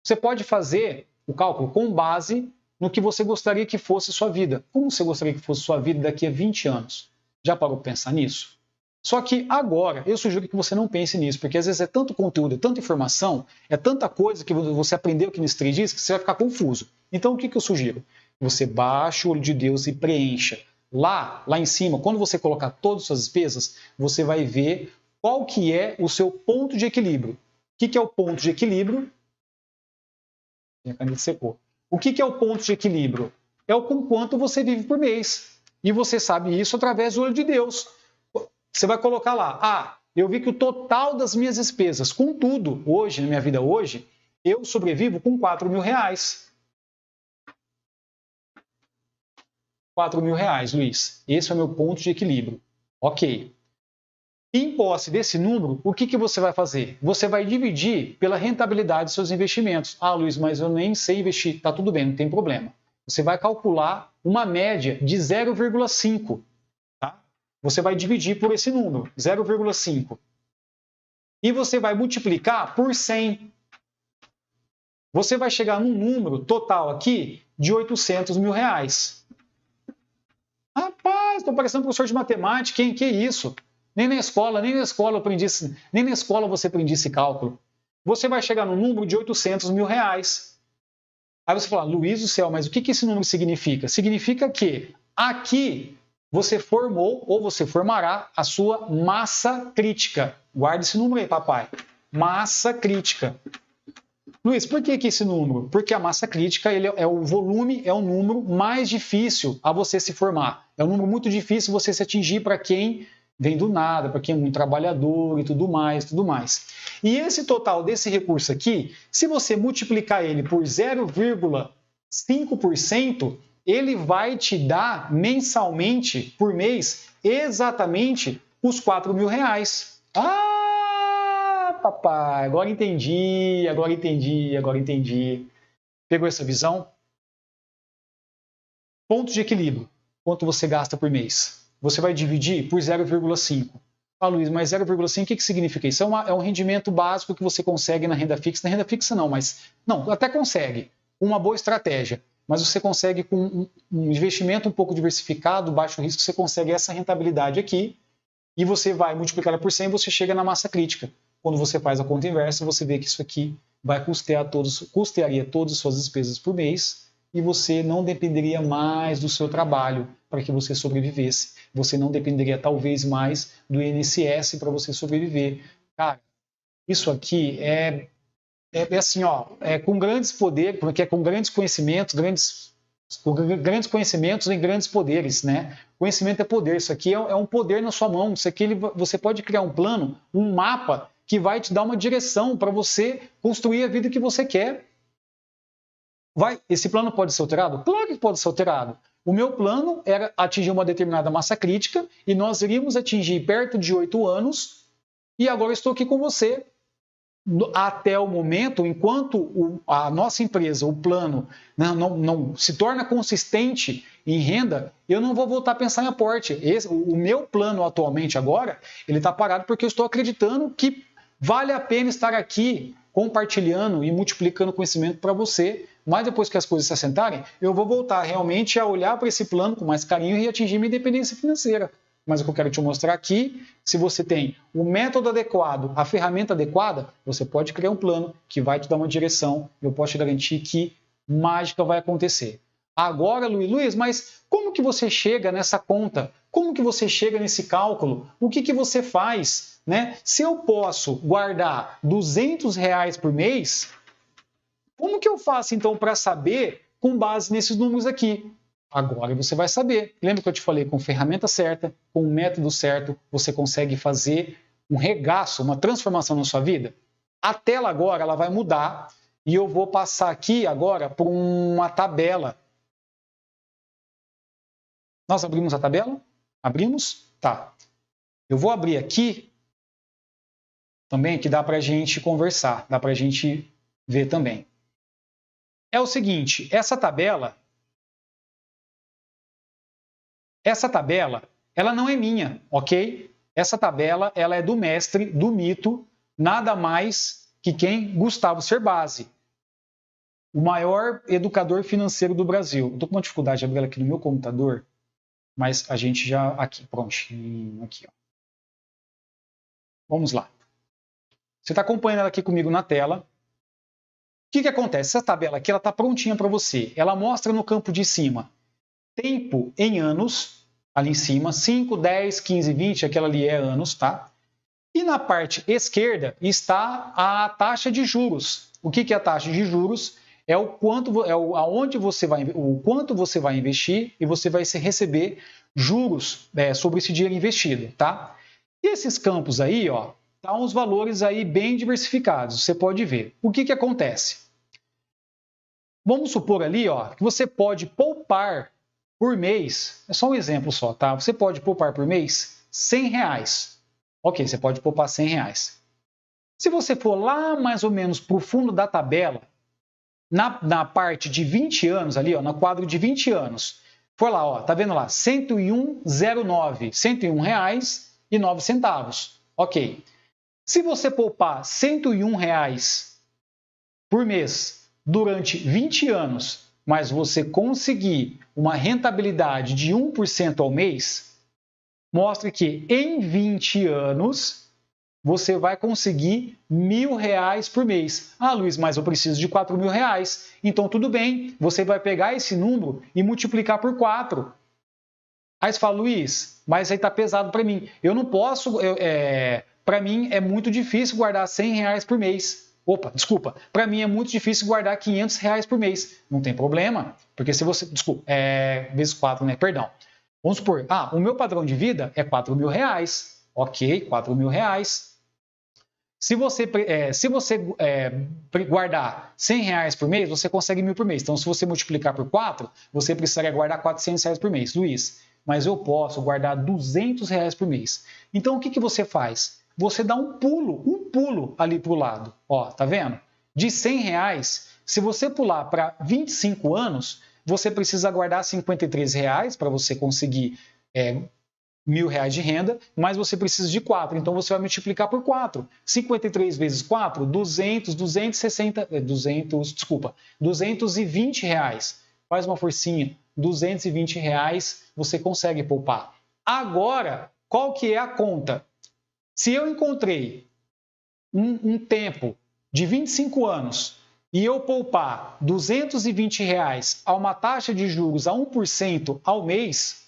você pode fazer o cálculo com base no que você gostaria que fosse sua vida. Como você gostaria que fosse sua vida daqui a 20 anos? Já parou para pensar nisso? Só que agora, eu sugiro que você não pense nisso, porque às vezes é tanto conteúdo, é tanta informação, é tanta coisa que você aprendeu aqui nesse 3 dias que você vai ficar confuso. Então, o que eu sugiro? Você baixe o olho de Deus e preencha. Lá em cima, quando você colocar todas as suas despesas, você vai ver qual que é o seu ponto de equilíbrio. O que é o ponto de equilíbrio? Minha caneta secou. O que é o ponto de equilíbrio? É o com quanto você vive por mês. E você sabe isso através do olho de Deus. Você vai colocar lá, eu vi que o total das minhas despesas, com tudo, hoje, na minha vida hoje, eu sobrevivo com R$4.000. R$4.000, Luiz. Esse é o meu ponto de equilíbrio. Ok. Em posse desse número, o que você vai fazer? Você vai dividir pela rentabilidade dos seus investimentos. Ah, Luiz, mas eu nem sei investir. Tá tudo bem, não tem problema. Você vai calcular uma média de 0,5. Tá? Você vai dividir por esse número, 0,5. E você vai multiplicar por 100. Você vai chegar num número total aqui de R$800.000. Rapaz, estou parecendo professor de matemática, hein? Que isso? Nem na escola eu aprendi, nem na escola você aprendia esse cálculo. Você vai chegar no número de 800 mil reais. Aí você fala, Luiz do céu, mas o que esse número significa? Significa que aqui você formou ou você formará a sua massa crítica. Guarde esse número aí, papai. Massa crítica. Luiz, por que esse número? Porque a massa crítica ele é o volume, é o número mais difícil a você se formar. É um número muito difícil você se atingir para quem vem do nada, para quem é muito trabalhador e tudo mais, tudo mais. E esse total desse recurso aqui, se você multiplicar ele por 0,5%, ele vai te dar mensalmente, por mês, exatamente os 4 mil reais. Ah, papai, agora entendi. Pegou essa visão? Ponto de equilíbrio. Quanto você gasta por mês? Você vai dividir por 0,5. Ah, Luiz, mas 0,5 o que significa isso? É um rendimento básico que você consegue na renda fixa. Na renda fixa não, mas... Não, até consegue. Uma boa estratégia. Mas você consegue, com um investimento um pouco diversificado, baixo risco, você consegue essa rentabilidade aqui e você vai multiplicar ela por 100 e você chega na massa crítica. Quando você faz a conta inversa, você vê que isso aqui vai custearia todas as suas despesas por mês e você não dependeria mais do seu trabalho para que você sobrevivesse. Você não dependeria, talvez, mais do INSS para você sobreviver. Cara, isso aqui é assim, ó, com grandes poderes, com grandes conhecimentos, grandes conhecimentos em grandes poderes, né? Conhecimento é poder. Isso aqui é um poder na sua mão. Isso aqui você pode criar um plano, um mapa que vai te dar uma direção para você construir a vida que você quer. Esse plano pode ser alterado? Claro que pode ser alterado. O meu plano era atingir uma determinada massa crítica e nós iríamos atingir perto de 8 anos e agora eu estou aqui com você. Até o momento, enquanto a nossa empresa, o plano, não se torna consistente em renda, eu não vou voltar a pensar em aporte. O meu plano atualmente agora, ele está parado porque eu estou acreditando que vale a pena estar aqui compartilhando e multiplicando conhecimento para você, mas depois que as coisas se assentarem, eu vou voltar realmente a olhar para esse plano com mais carinho e atingir minha independência financeira. Mas o que eu quero te mostrar aqui, se você tem o método adequado, a ferramenta adequada, você pode criar um plano que vai te dar uma direção e eu posso te garantir que mágica vai acontecer. Agora, Luiz, mas como que você chega nessa conta? Como que você chega nesse cálculo? O que você faz? Né? Se eu posso guardar R$200 por mês, como que eu faço então para saber com base nesses números aqui? Agora você vai saber. Lembra que eu te falei, com ferramenta certa, com o método certo, você consegue fazer um regaço, uma transformação na sua vida? A tela agora ela vai mudar e eu vou passar aqui agora por uma tabela. Nós abrimos a tabela? Abrimos? Tá. Eu vou abrir aqui também, que dá para a gente conversar, dá para a gente ver também. É o seguinte, essa tabela, ela não é minha, ok? Essa tabela, ela é do mestre, do mito, nada mais que quem? Gustavo Cerbasi, o maior educador financeiro do Brasil. Estou com uma dificuldade de abrir ela aqui no meu computador, mas a gente já... Aqui, prontinho, aqui, ó. Vamos lá. Você está acompanhando ela aqui comigo na tela. O que acontece? Essa tabela aqui, ela está prontinha para você. Ela mostra no campo de cima tempo em anos, ali em cima, 5, 10, 15, 20, aquela ali é anos, tá? E na parte esquerda está a taxa de juros. O que é a taxa de juros? É o quanto você vai investir e você vai receber juros sobre esse dinheiro investido, tá? E esses campos aí, ó, tá uns valores aí bem diversificados, você pode ver. O que acontece? Vamos supor ali, ó, que você pode poupar por mês, é só um exemplo só, tá? Você pode poupar por mês R$100. Ok, você pode poupar R$100. Se você for lá mais ou menos para o fundo da tabela, na parte de 20 anos ali, ó, no quadro de 20 anos, for lá, ó, tá vendo lá? 101,09, R$101,09. Ok. Se você poupar R$101 por mês durante 20 anos, mas você conseguir uma rentabilidade de 1% ao mês, mostra que em 20 anos você vai conseguir R$1.000 por mês. Ah, Luiz, mas eu preciso de R$4.000. Então tudo bem, você vai pegar esse número e multiplicar por 4. Aí você fala, Luiz, mas aí tá pesado para mim. Eu não posso, para mim é muito difícil guardar R$100 por mês. Opa, desculpa, para mim é muito difícil guardar R$500 por mês. Não tem problema, porque se você, desculpa, vezes 4, né? Perdão. Vamos supor, o meu padrão de vida é R$4.000. Ok, R$4.000. Se você guardar R$100 por mês, você consegue 1.000 por mês. Então, se você multiplicar por 4, você precisaria guardar R$400 por mês. Luiz, mas eu posso guardar R$200 por mês. Então, o que você faz? Você dá um pulo ali para o lado. Ó, tá vendo? De R$100, se você pular para 25 anos, você precisa guardar R$53 para você conseguir R$1.000 de renda, mas você precisa de 4, então você vai multiplicar por 4. 53 vezes 4, 220 reais. Faz uma forcinha, R$220 você consegue poupar. Agora, qual que é a conta? Se eu encontrei um tempo de 25 anos e eu poupar R$220 a uma taxa de juros a 1% ao mês,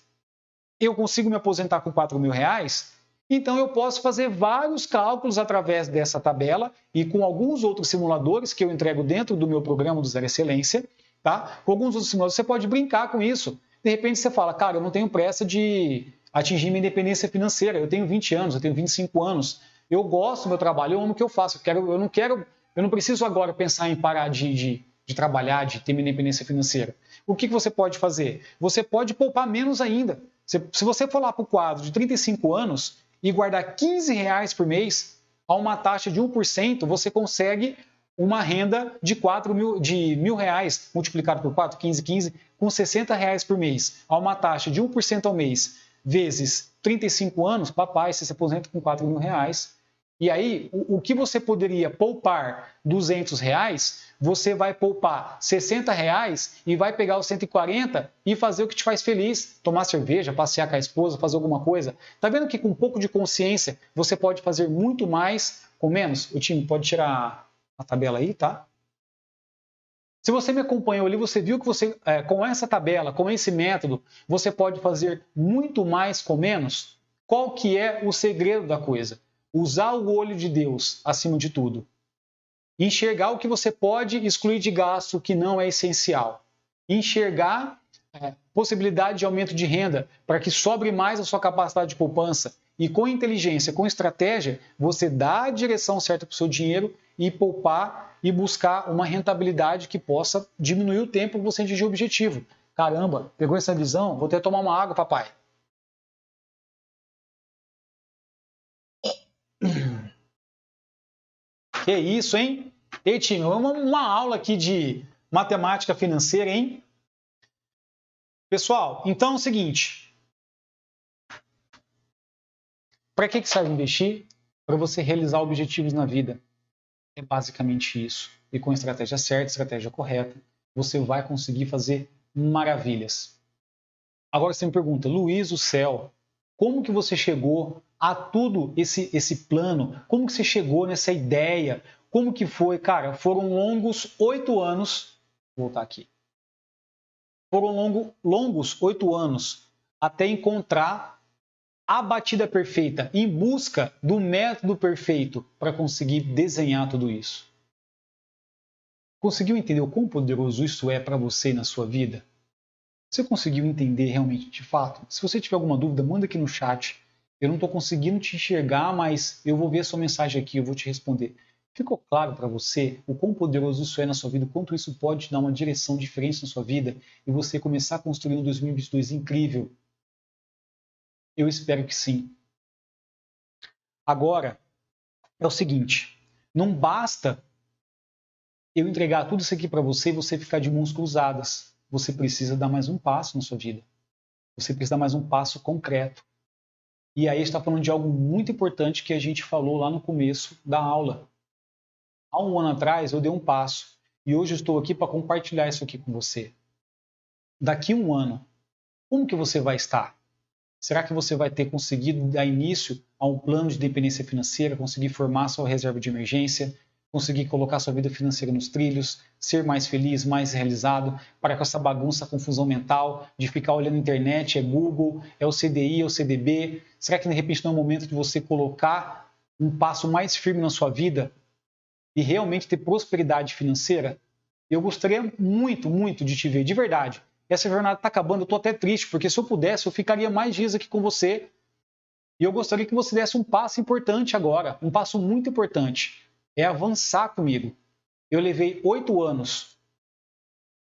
eu consigo me aposentar com R$4.000? Então eu posso fazer vários cálculos através dessa tabela e com alguns outros simuladores que eu entrego dentro do meu programa do Zero Excelência, tá? Com alguns outros simuladores, você pode brincar com isso. De repente você fala, cara, eu não tenho pressa de atingir minha independência financeira, eu tenho 20 anos, eu tenho 25 anos, eu gosto do meu trabalho, eu amo o que eu faço, eu não preciso agora pensar em parar de trabalhar, de ter minha independência financeira. O que você pode fazer? Você pode poupar menos ainda. Se você for lá para o quadro de 35 anos e guardar R$15 por mês, a uma taxa de 1%, você consegue uma renda de R$1.000 multiplicado por 4, 15, com R$60 por mês, a uma taxa de 1% ao mês, vezes 35 anos, papai, você se aposenta com R$4.000. E aí, o que você poderia poupar R$200, você vai poupar R$60 e vai pegar os 140 e fazer o que te faz feliz. Tomar cerveja, passear com a esposa, fazer alguma coisa. Tá vendo que com um pouco de consciência você pode fazer muito mais com menos? O time pode tirar a tabela aí, tá? Se você me acompanhou ali, você viu que você, com essa tabela, com esse método, você pode fazer muito mais com menos? Qual que é o segredo da coisa? Usar o olho de Deus acima de tudo. Enxergar o que você pode excluir de gasto que não é essencial. Enxergar possibilidade de aumento de renda para que sobre mais a sua capacidade de poupança. E com inteligência, com estratégia, você dá a direção certa para o seu dinheiro e poupar e buscar uma rentabilidade que possa diminuir o tempo que você atingir o objetivo. Caramba, pegou essa visão? Vou até tomar uma água, papai. Que isso, hein? Ei, time, uma aula aqui de matemática financeira, hein? Pessoal, então é o seguinte. Para que serve investir? Para você realizar objetivos na vida. É basicamente isso. E com a estratégia certa, estratégia correta, você vai conseguir fazer maravilhas. Agora você me pergunta, Luiz do céu, como que você chegou a tudo esse plano? Como que você chegou nessa ideia? Como que foi? Cara, foram longos 8 anos. Vou voltar aqui. Foram longos 8 anos até encontrar a batida perfeita, em busca do método perfeito para conseguir desenhar tudo isso. Conseguiu entender o quão poderoso isso é para você na sua vida? Você conseguiu entender realmente de fato? Se você tiver alguma dúvida, manda aqui no chat. Eu não estou conseguindo te enxergar, mas eu vou ver a sua mensagem aqui, eu vou te responder. Ficou claro para você o quão poderoso isso é na sua vida, o quanto isso pode te dar uma direção diferente na sua vida e você começar a construir um 2022 incrível? Eu espero que sim. Agora, é o seguinte, não basta eu entregar tudo isso aqui para você e você ficar de mãos cruzadas. Você precisa dar mais um passo na sua vida. Você precisa dar mais um passo concreto. E aí está falando de algo muito importante que a gente falou lá no começo da aula. Há um ano atrás eu dei um passo e hoje eu estou aqui para compartilhar isso aqui com você. Daqui a um ano, como que você vai estar? Será que você vai ter conseguido dar início a um plano de dependência financeira, conseguir formar sua reserva de emergência, conseguir colocar sua vida financeira nos trilhos, ser mais feliz, mais realizado, parar com essa bagunça, confusão mental de ficar olhando na internet, é Google, é o CDI, é o CDB? Será que de repente não é o momento de você colocar um passo mais firme na sua vida e realmente ter prosperidade financeira? Eu gostaria muito, muito de te ver, de verdade. Essa jornada está acabando, eu estou até triste, porque se eu pudesse, eu ficaria mais dias aqui com você. E eu gostaria que você desse um passo importante agora, um passo muito importante. É avançar comigo. Eu levei 8 anos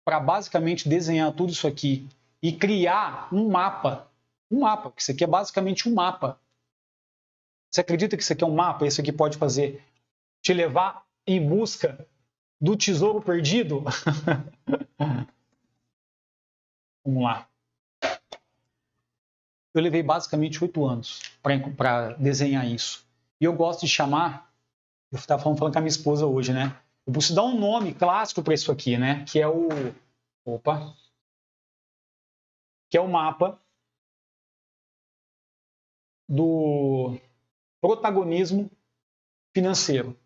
para basicamente desenhar tudo isso aqui e criar um mapa. Um mapa, que isso aqui é basicamente um mapa. Você acredita que isso aqui é um mapa? Isso aqui pode fazer te levar em busca do tesouro perdido? Vamos lá. Eu levei basicamente 8 anos para desenhar isso. E eu gosto de chamar, eu estava falando com a minha esposa hoje, né? Eu preciso dar um nome clássico para isso aqui, né? Que é o... Opa! Que é o mapa do protagonismo financeiro.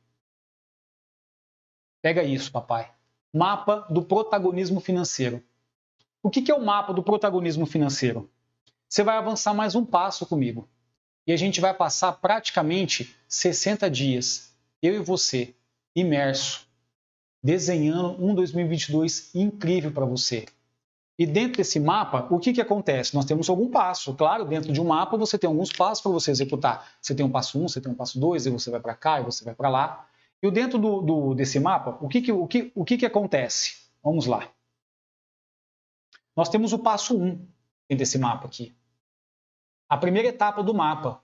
Pega isso, papai. Mapa do protagonismo financeiro. O que é o mapa do protagonismo financeiro? Você vai avançar mais um passo comigo. E a gente vai passar praticamente 60 dias, eu e você, imerso, desenhando um 2022 incrível para você. E dentro desse mapa, o que acontece? Nós temos algum passo. Claro, dentro de um mapa você tem alguns passos para você executar. Você tem um passo 1, você tem um passo 2, e você vai para cá, e você vai para lá. E dentro desse mapa, o que acontece? Vamos lá. Nós temos o passo 1 dentro desse mapa aqui. A primeira etapa do mapa.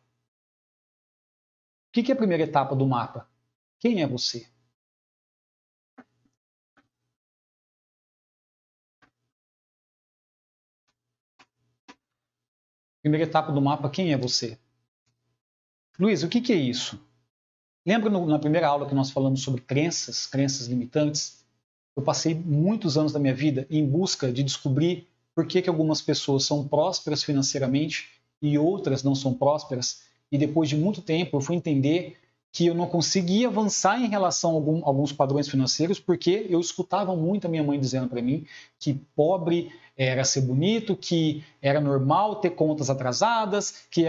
O que é a primeira etapa do mapa? Quem é você? Primeira etapa do mapa, quem é você? Luiz, o que é isso? Lembra na primeira aula que nós falamos sobre crenças limitantes? Eu passei muitos anos da minha vida em busca de descobrir por que algumas pessoas são prósperas financeiramente e outras não são prósperas. E depois de muito tempo eu fui entender que eu não conseguia avançar em relação a alguns padrões financeiros porque eu escutava muito a minha mãe dizendo para mim que pobre era ser bonito, que era normal ter contas atrasadas, que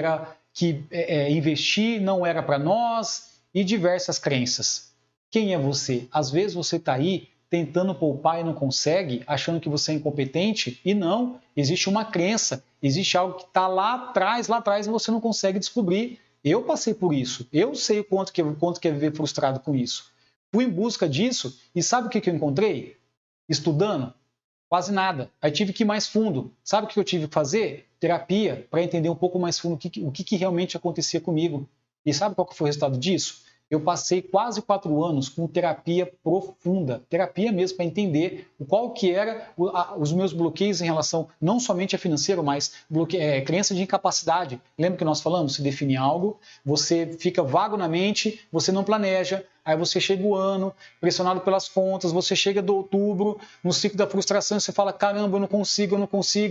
investir não era para nós e diversas crenças. Quem é você? Às vezes você está aí tentando poupar e não consegue, achando que você é incompetente, e não, existe uma crença, existe algo que está lá atrás e você não consegue descobrir. Eu passei por isso, eu sei o quanto que é viver frustrado com isso. Fui em busca disso e sabe o que eu encontrei? Estudando? Quase nada. Aí tive que ir mais fundo. Sabe o que eu tive que fazer? Terapia, para entender um pouco mais fundo o que realmente acontecia comigo. E sabe qual que foi o resultado disso? Eu passei quase 4 anos com terapia profunda, terapia mesmo para entender qual que era os meus bloqueios em relação não somente a financeiro, mas crença de incapacidade. Lembra que nós falamos? Se define algo, você fica vago na mente, você não planeja, aí você chega o ano, pressionado pelas contas, você chega do outubro, no ciclo da frustração, você fala, caramba, eu não consigo,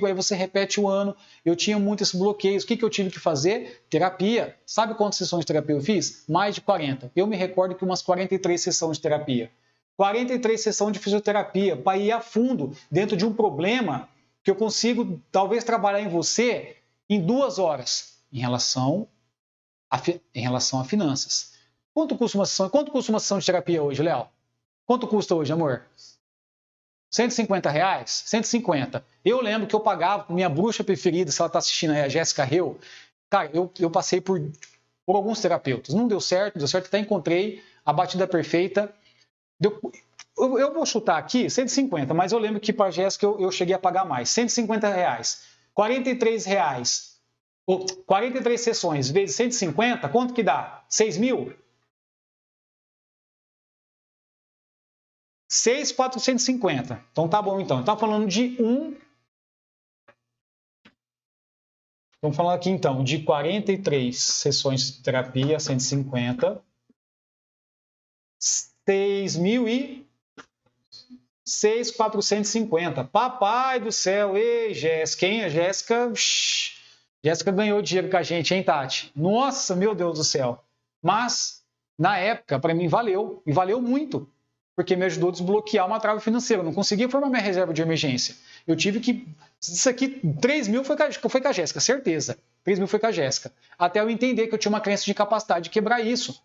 aí você repete o ano. Eu tinha muitos bloqueios. O que eu tive que fazer? Terapia. Sabe quantas sessões de terapia eu fiz? Mais de 40. Eu me recordo que umas 43 sessões de terapia. 43 sessões de fisioterapia para ir a fundo dentro de um problema que eu consigo talvez trabalhar em você em 2 horas em relação a finanças. Quanto custa uma sessão de terapia hoje, Léo? Quanto custa hoje, amor? R$150? 150. Eu lembro que eu pagava, minha bruxa preferida, se ela está assistindo aí, a Jéssica Hill, cara, eu passei por alguns terapeutas. Não deu certo, até encontrei a batida perfeita. Eu vou chutar aqui 150, mas eu lembro que para a Jéssica eu cheguei a pagar mais. R$150. R$43. 43 sessões vezes 150, quanto que dá? 6 mil? 6.450. Então tá bom, então. Estamos falando de Vamos falar aqui então de 43 sessões de terapia, 150. 6.450. Papai do céu, ei, Jéssica, hein? A Jéssica Jéssica ganhou dinheiro com a gente, hein, Tati? Nossa, meu Deus do céu. Mas, na época, para mim valeu, e valeu muito, porque me ajudou a desbloquear uma trava financeira. Eu não conseguia formar minha reserva de emergência. Eu tive que... Isso aqui, 3 mil foi com a Jéssica, certeza. 3 mil foi com a Jéssica. Até eu entender que eu tinha uma crença de capacidade de quebrar isso.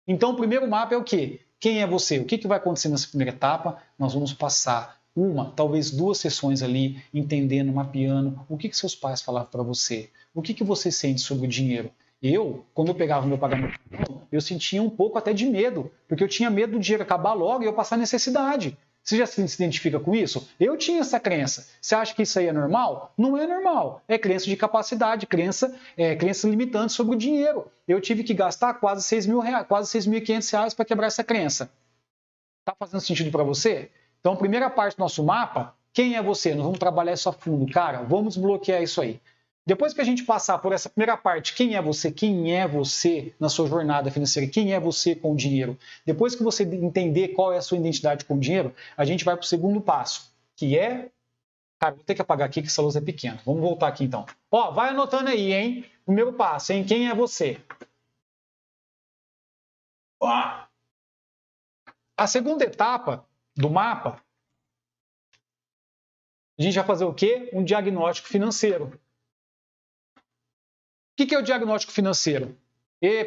Então, o primeiro mapa é o quê? Quem é você? O que vai acontecer nessa primeira etapa? Nós vamos passar uma, talvez 2 sessões ali, entendendo, mapeando o que seus pais falavam para você. O que você sente sobre o dinheiro. Eu, quando eu pegava meu pagamento, eu sentia um pouco até de medo, porque eu tinha medo do dinheiro acabar logo e eu passar necessidade. Você já se identifica com isso? Eu tinha essa crença. Você acha que isso aí é normal? Não é normal. É crença de capacidade, crença limitante sobre o dinheiro. Eu tive que gastar quase 6 mil reais, quase 6.500 reais para quebrar essa crença. Tá fazendo sentido para você? Então, primeira parte do nosso mapa, quem é você? Nós vamos trabalhar isso a fundo, cara. Vamos desbloquear isso aí. Depois que a gente passar por essa primeira parte, quem é você na sua jornada financeira, quem é você com o dinheiro, depois que você entender qual é a sua identidade com o dinheiro, a gente vai para o segundo passo, que é... Cara, vou ter que apagar aqui que essa luz é pequena. Vamos voltar aqui então. Ó, vai anotando aí, hein? Primeiro passo, hein? Quem é você? Ó. A segunda etapa do mapa, a gente vai fazer o quê? Um diagnóstico financeiro. O que é o diagnóstico financeiro?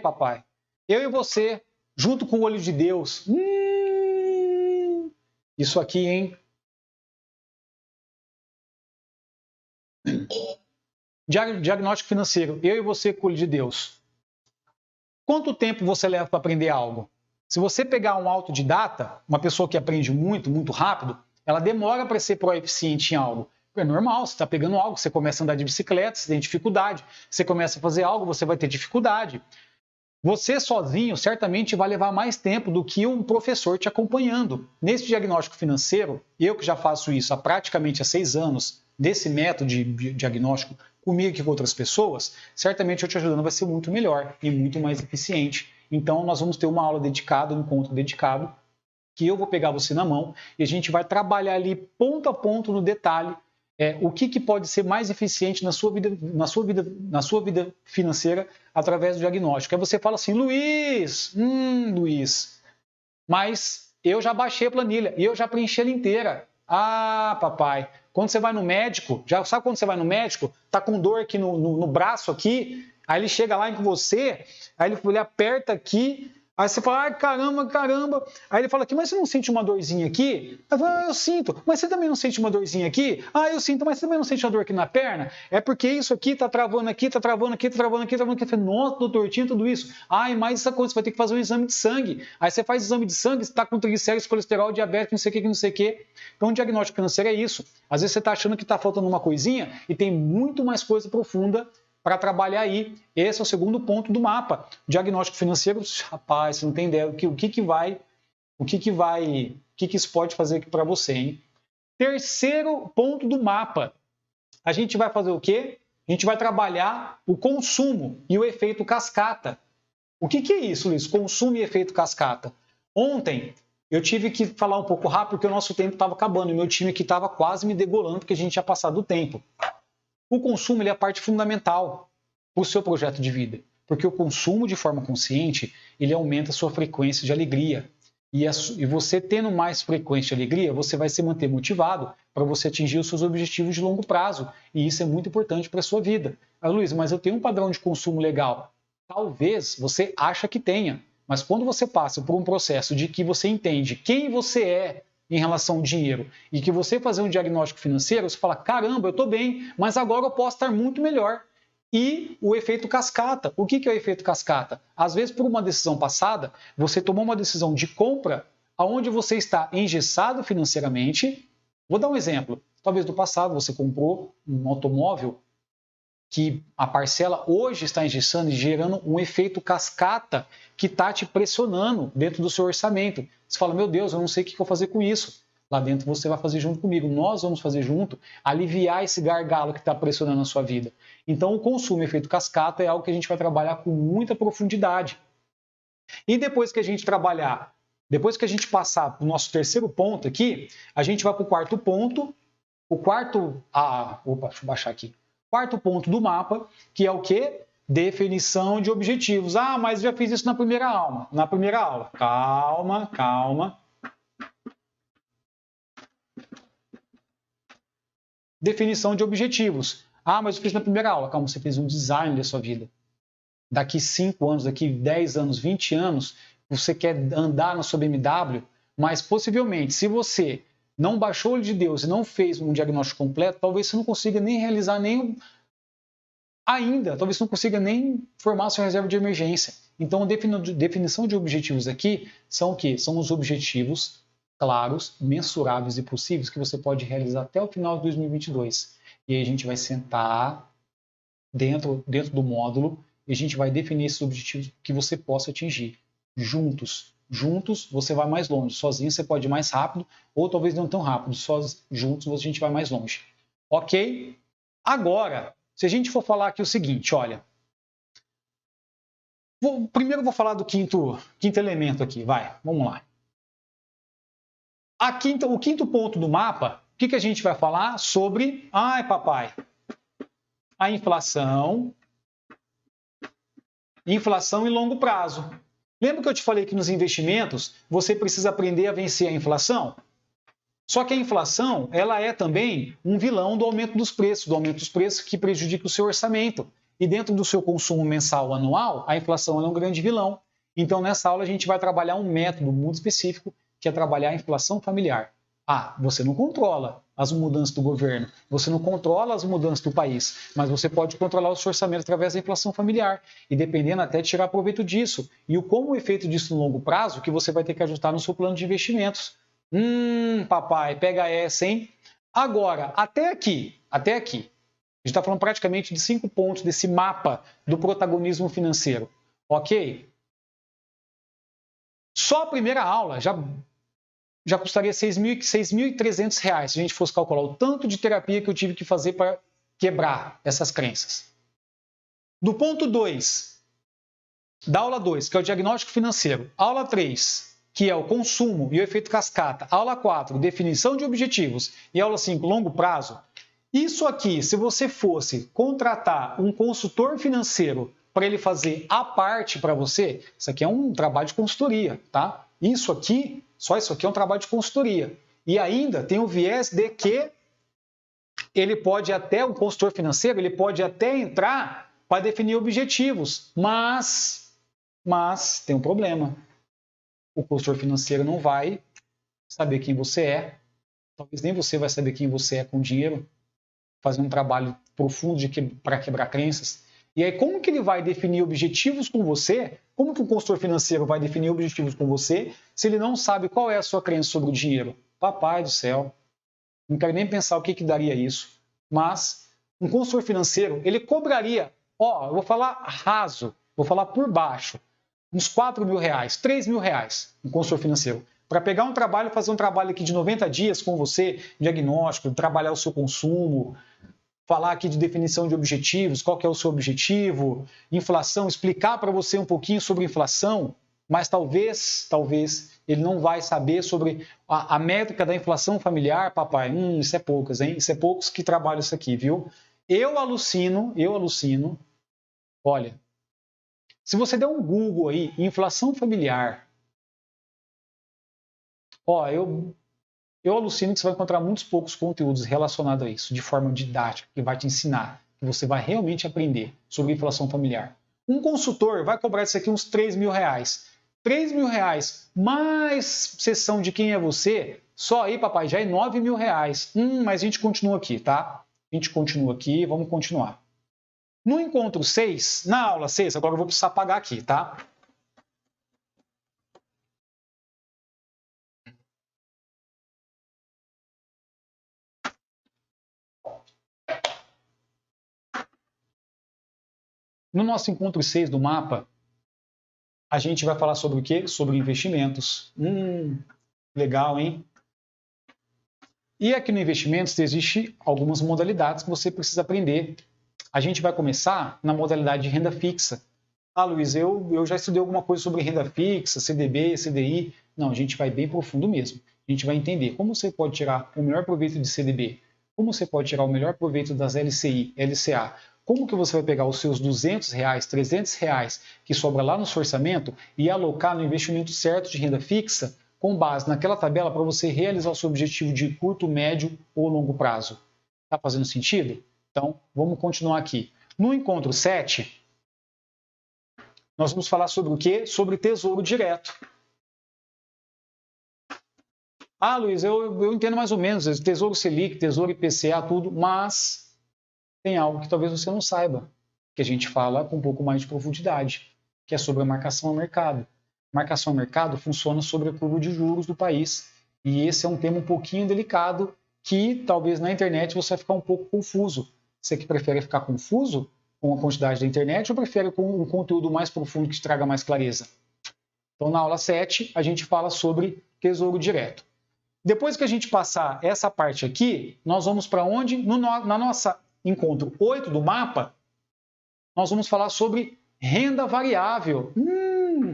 Papai, eu e você, junto com o olho de Deus. Isso aqui, hein? Diagnóstico financeiro. Eu e você com o olho de Deus. Quanto tempo você leva para aprender algo? Se você pegar um autodidata, uma pessoa que aprende muito, muito rápido, ela demora para ser proeficiente em algo. É normal, você está pegando algo, você começa a andar de bicicleta, você tem dificuldade. Você começa a fazer algo, você vai ter dificuldade. Você sozinho certamente vai levar mais tempo do que um professor te acompanhando. Nesse diagnóstico financeiro, eu que já faço isso há praticamente 6 anos, desse método de diagnóstico, comigo e com outras pessoas, certamente eu te ajudando vai ser muito melhor e muito mais eficiente. Então, nós vamos ter uma aula dedicada, um encontro dedicado, que eu vou pegar você na mão e a gente vai trabalhar ali ponto a ponto no detalhe o que pode ser mais eficiente na sua vida financeira através do diagnóstico. Aí você fala assim, Luiz, mas eu já baixei a planilha e eu já preenchi ela inteira. Ah, papai, quando você vai no médico, sabe quando você vai no médico, tá com dor aqui no braço aqui, aí ele chega lá com você, aí ele aperta aqui, aí você fala, caramba. Aí ele fala aqui, mas você não sente uma dorzinha aqui? Eu sinto. Mas você também não sente uma dorzinha aqui? Eu sinto, mas você também não sente uma dor aqui na perna? É porque isso aqui tá travando aqui, tá travando aqui, tá travando aqui, tá travando aqui. Eu falei, nossa, doutor, tinha tudo isso. Mais essa coisa, você vai ter que fazer um exame de sangue. Aí você faz o exame de sangue, você tá com triglicéridos, colesterol, diabetes, não sei o que. Então, o diagnóstico financeiro é isso. Às vezes você tá achando que tá faltando uma coisinha e tem muito mais coisa profunda para trabalhar aí. Esse é o segundo ponto do mapa. Diagnóstico financeiro, rapaz, você não tem ideia o que isso pode fazer aqui para você, hein? Terceiro ponto do mapa. A gente vai fazer o quê? A gente vai trabalhar o consumo e o efeito cascata. O que é isso, Luiz? Consumo e efeito cascata. Ontem eu tive que falar um pouco rápido porque o nosso tempo estava acabando e meu time aqui estava quase me degolando porque a gente tinha passado o tempo. O consumo ele é a parte fundamental para o seu projeto de vida, porque o consumo de forma consciente ele aumenta a sua frequência de alegria e você tendo mais frequência de alegria, você vai se manter motivado para você atingir os seus objetivos de longo prazo e isso é muito importante para a sua vida. Luiz, mas eu tenho um padrão de consumo legal. Talvez você acha que tenha, mas quando você passa por um processo de que você entende quem você é em relação ao dinheiro e que você fazer um diagnóstico financeiro, você fala, caramba, eu estou bem, mas agora eu posso estar muito melhor. E o efeito cascata. O que é o efeito cascata? Às vezes, por uma decisão passada, você tomou uma decisão de compra onde você está engessado financeiramente. Vou dar um exemplo. Talvez do passado você comprou um automóvel que a parcela hoje está engessando e gerando um efeito cascata que está te pressionando dentro do seu orçamento. Você fala, meu Deus, eu não sei o que eu vou fazer com isso. Lá dentro você vai fazer junto comigo. Nós vamos fazer junto, aliviar esse gargalo que está pressionando a sua vida. Então o consumo efeito cascata é algo que a gente vai trabalhar com muita profundidade. E depois que a gente trabalhar, depois que a gente passar para o nosso terceiro ponto aqui, a gente vai para o quarto ponto. O quarto... opa, deixa eu baixar aqui. Quarto ponto do mapa, que é o quê? Definição de objetivos. Ah, mas já fiz isso na primeira aula. Calma, calma. Definição de objetivos. Ah, mas eu fiz na primeira aula. Calma, você fez um design da sua vida. Daqui 5 anos, daqui 10 anos, 20 anos, você quer andar na sua BMW, mas possivelmente, se você não baixou o olho de Deus e não fez um diagnóstico completo, talvez você não consiga nem realizar talvez não consiga nem formar a sua reserva de emergência. Então, a definição de objetivos aqui são o quê? São os objetivos claros, mensuráveis e possíveis que você pode realizar até o final de 2022. E aí a gente vai sentar dentro do módulo e a gente vai definir esses objetivos que você possa atingir. Juntos você vai mais longe. Sozinho você pode ir mais rápido ou talvez não tão rápido. Só juntos a gente vai mais longe. Ok? Agora, se a gente for falar aqui o seguinte, olha. Primeiro eu vou falar do quinto elemento aqui. Vamos lá. O quinto ponto do mapa, o que a gente vai falar? Sobre, papai, a inflação em longo prazo. Lembra que eu te falei que nos investimentos você precisa aprender a vencer a inflação? Só que a inflação, ela é também um vilão do aumento dos preços que prejudica o seu orçamento. E dentro do seu consumo mensal anual, a inflação é um grande vilão. Então, nessa aula, a gente vai trabalhar um método muito específico, que é trabalhar a inflação familiar. Você não controla as mudanças do governo, você não controla as mudanças do país, mas você pode controlar o seu orçamento através da inflação familiar e dependendo até de tirar proveito disso. E como o efeito disso no longo prazo, que você vai ter que ajustar no seu plano de investimentos. Papai, pega essa, hein? Agora, até aqui, a gente está falando praticamente de 5 pontos desse mapa do protagonismo financeiro, ok? Só a primeira aula já custaria R$ 6.300 se a gente fosse calcular o tanto de terapia que eu tive que fazer para quebrar essas crenças. Do ponto 2, da aula 2, que é o diagnóstico financeiro. Aula 3, que é o consumo e o efeito cascata. Aula 4, definição de objetivos. E aula 5, longo prazo. Isso aqui, se você fosse contratar um consultor financeiro para ele fazer a parte para você, isso aqui é um trabalho de consultoria, tá? Só isso aqui é um trabalho de consultoria. E ainda tem o viés de que o consultor financeiro, ele pode até entrar para definir objetivos, mas tem um problema. O consultor financeiro não vai saber quem você é, talvez nem você vai saber quem você é com dinheiro, fazer um trabalho profundo para quebrar crenças. E aí, como que ele vai definir objetivos com você? Como que o consultor financeiro vai definir objetivos com você se ele não sabe qual é a sua crença sobre o dinheiro? Papai do céu, não quero nem pensar o que daria isso. Mas um consultor financeiro, ele cobraria, eu vou falar raso, vou falar por baixo, uns R$4.000, R$3.000, um consultor financeiro. Para pegar um trabalho, fazer um trabalho aqui de 90 dias com você, diagnóstico, trabalhar o seu consumo, falar aqui de definição de objetivos, qual que é o seu objetivo, inflação, explicar para você um pouquinho sobre inflação, mas talvez ele não vai saber sobre a métrica da inflação familiar, papai. Isso é poucas, hein? Isso é poucos que trabalham isso aqui, viu? Eu alucino. Olha, se você der um Google aí, inflação familiar, eu alucino que você vai encontrar muitos poucos conteúdos relacionados a isso, de forma didática, que vai te ensinar, que você vai realmente aprender sobre inflação familiar. Um consultor vai cobrar isso aqui uns R$3.000. R$3.000 mais sessão de quem é você, só aí, papai, já é R$9.000. Mas a gente continua aqui, tá? A gente continua aqui, vamos continuar. No encontro 6, na aula 6, agora eu vou precisar apagar aqui, tá? No nosso encontro 6 do mapa, a gente vai falar sobre o quê? Sobre investimentos. Legal, hein? E aqui no investimentos existem algumas modalidades que você precisa aprender. A gente vai começar na modalidade de renda fixa. Luiz, eu já estudei alguma coisa sobre renda fixa, CDB, CDI. Não, a gente vai bem profundo mesmo. A gente vai entender como você pode tirar o melhor proveito de CDB, Como você pode tirar o melhor proveito das LCI, LCA? Como que você vai pegar os seus R$200, R$300 que sobra lá no seu orçamento e alocar no investimento certo de renda fixa com base naquela tabela para você realizar o seu objetivo de curto, médio ou longo prazo? Está fazendo sentido? Então, vamos continuar aqui. No encontro 7, nós vamos falar sobre o quê? Sobre tesouro direto. Ah, Luiz, eu entendo mais ou menos, tesouro Selic, tesouro IPCA, tudo, mas tem algo que talvez você não saiba, que a gente fala com um pouco mais de profundidade, que é sobre a marcação ao mercado. Marcação ao mercado funciona sobre a curva de juros do país, e esse é um tema um pouquinho delicado, que talvez na internet você vai ficar um pouco confuso. Você que prefere ficar confuso com a quantidade da internet ou prefere com um conteúdo mais profundo que te traga mais clareza? Então, na aula 7, a gente fala sobre tesouro direto. Depois que a gente passar essa parte aqui, nós vamos para onde? Na nossa encontro 8 do mapa, nós vamos falar sobre renda variável.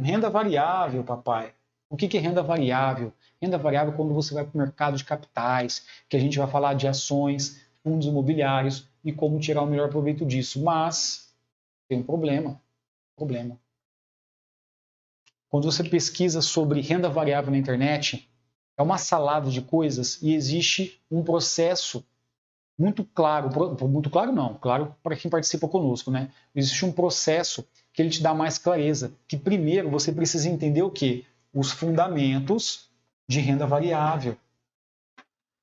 Renda variável, papai. O que é renda variável? Renda variável é quando você vai para o mercado de capitais, que a gente vai falar de ações, fundos imobiliários e como tirar o melhor proveito disso. Mas tem um problema. Quando você pesquisa sobre renda variável na internet, é uma salada de coisas e existe um processo muito claro não, claro para quem participa conosco, né? Existe um processo que ele te dá mais clareza, que primeiro você precisa entender o quê? Os fundamentos de renda variável.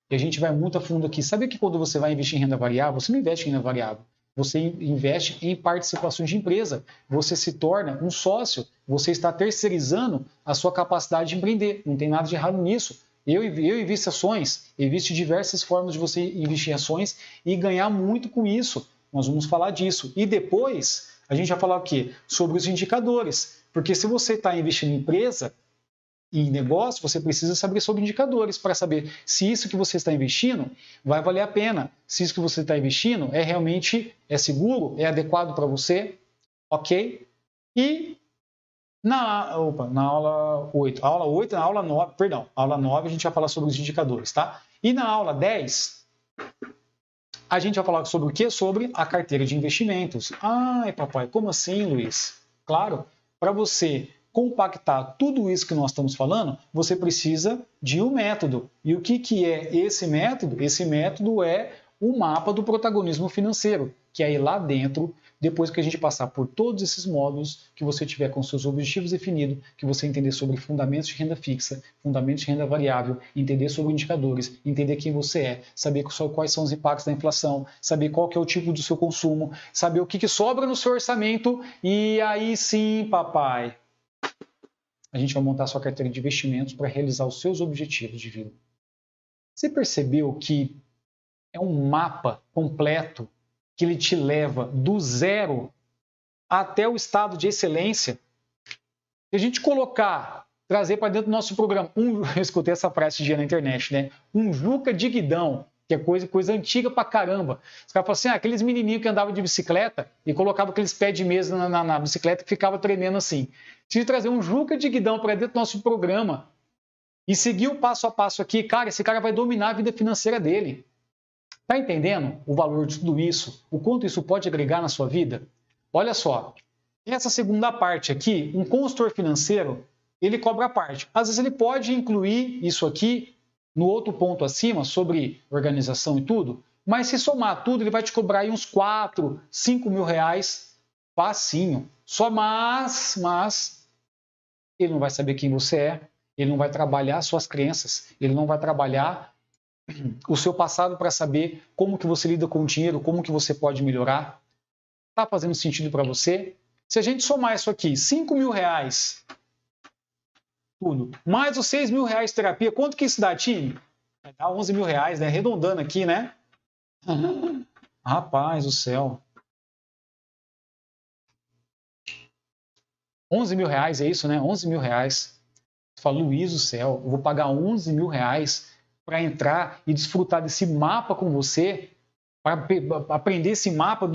E a gente vai muito a fundo aqui. Sabe que quando você vai investir em renda variável, você não investe em renda variável. Você investe em participações de empresa. Você se torna um sócio. Você está terceirizando a sua capacidade de empreender. Não tem nada de errado nisso. Eu invisto em ações. Existe diversas formas de você investir em ações e ganhar muito com isso. Nós vamos falar disso. E depois, a gente vai falar o quê? Sobre os indicadores. Porque se você está investindo em empresa, em negócio, você precisa saber sobre indicadores para saber se isso que você está investindo vai valer a pena, se isso que você está investindo é realmente seguro, é adequado para você, ok? E na aula 8, na aula 9, perdão, aula 9 a gente vai falar sobre os indicadores, tá? E na aula 10, a gente vai falar sobre o quê? Sobre a carteira de investimentos. Ai, papai, como assim, Luiz? Claro, para você compactar tudo isso que nós estamos falando, você precisa de um método. E o que é esse método? Esse método é o mapa do protagonismo financeiro, que aí lá dentro, depois que a gente passar por todos esses módulos, que você tiver com seus objetivos definidos, que você entender sobre fundamentos de renda fixa, fundamentos de renda variável, entender sobre indicadores, entender quem você é, saber quais são os impactos da inflação, saber qual que é o tipo do seu consumo, saber o que sobra no seu orçamento, e aí sim, papai, a gente vai montar a sua carteira de investimentos para realizar os seus objetivos de vida. Você percebeu que é um mapa completo que ele te leva do zero até o estado de excelência? Se a gente trazer para dentro do nosso programa, eu escutei essa frase esse dia na internet, né? Um Juca de guidão, que é coisa antiga pra caramba. Os caras falam assim, aqueles menininhos que andavam de bicicleta e colocavam aqueles pés de mesa na bicicleta que ficava tremendo assim. Se trazer um Juca de guidão para dentro do nosso programa e seguir o passo a passo aqui, cara, esse cara vai dominar a vida financeira dele. Tá entendendo o valor de tudo isso? O quanto isso pode agregar na sua vida? Olha só, essa segunda parte aqui, um consultor financeiro, ele cobra a parte. Às vezes ele pode incluir isso aqui no outro ponto acima, sobre organização e tudo, mas se somar tudo, ele vai te cobrar aí uns 4, 5 mil reais facinho. Só mas ele não vai saber quem você é, ele não vai trabalhar suas crenças, ele não vai trabalhar o seu passado para saber como que você lida com o dinheiro, como que você pode melhorar. Está fazendo sentido para você? Se a gente somar isso aqui, 5 mil reais, tudo, mais os 6 mil reais de terapia, quanto que isso dá, time? Vai dar 11 mil reais, né? Arredondando aqui, né? Rapaz do céu. 11 mil reais, é isso, né? 11 mil reais. Você fala, Luiz do céu, eu vou pagar 11 mil reais para entrar e desfrutar desse mapa com você, para aprender esse mapa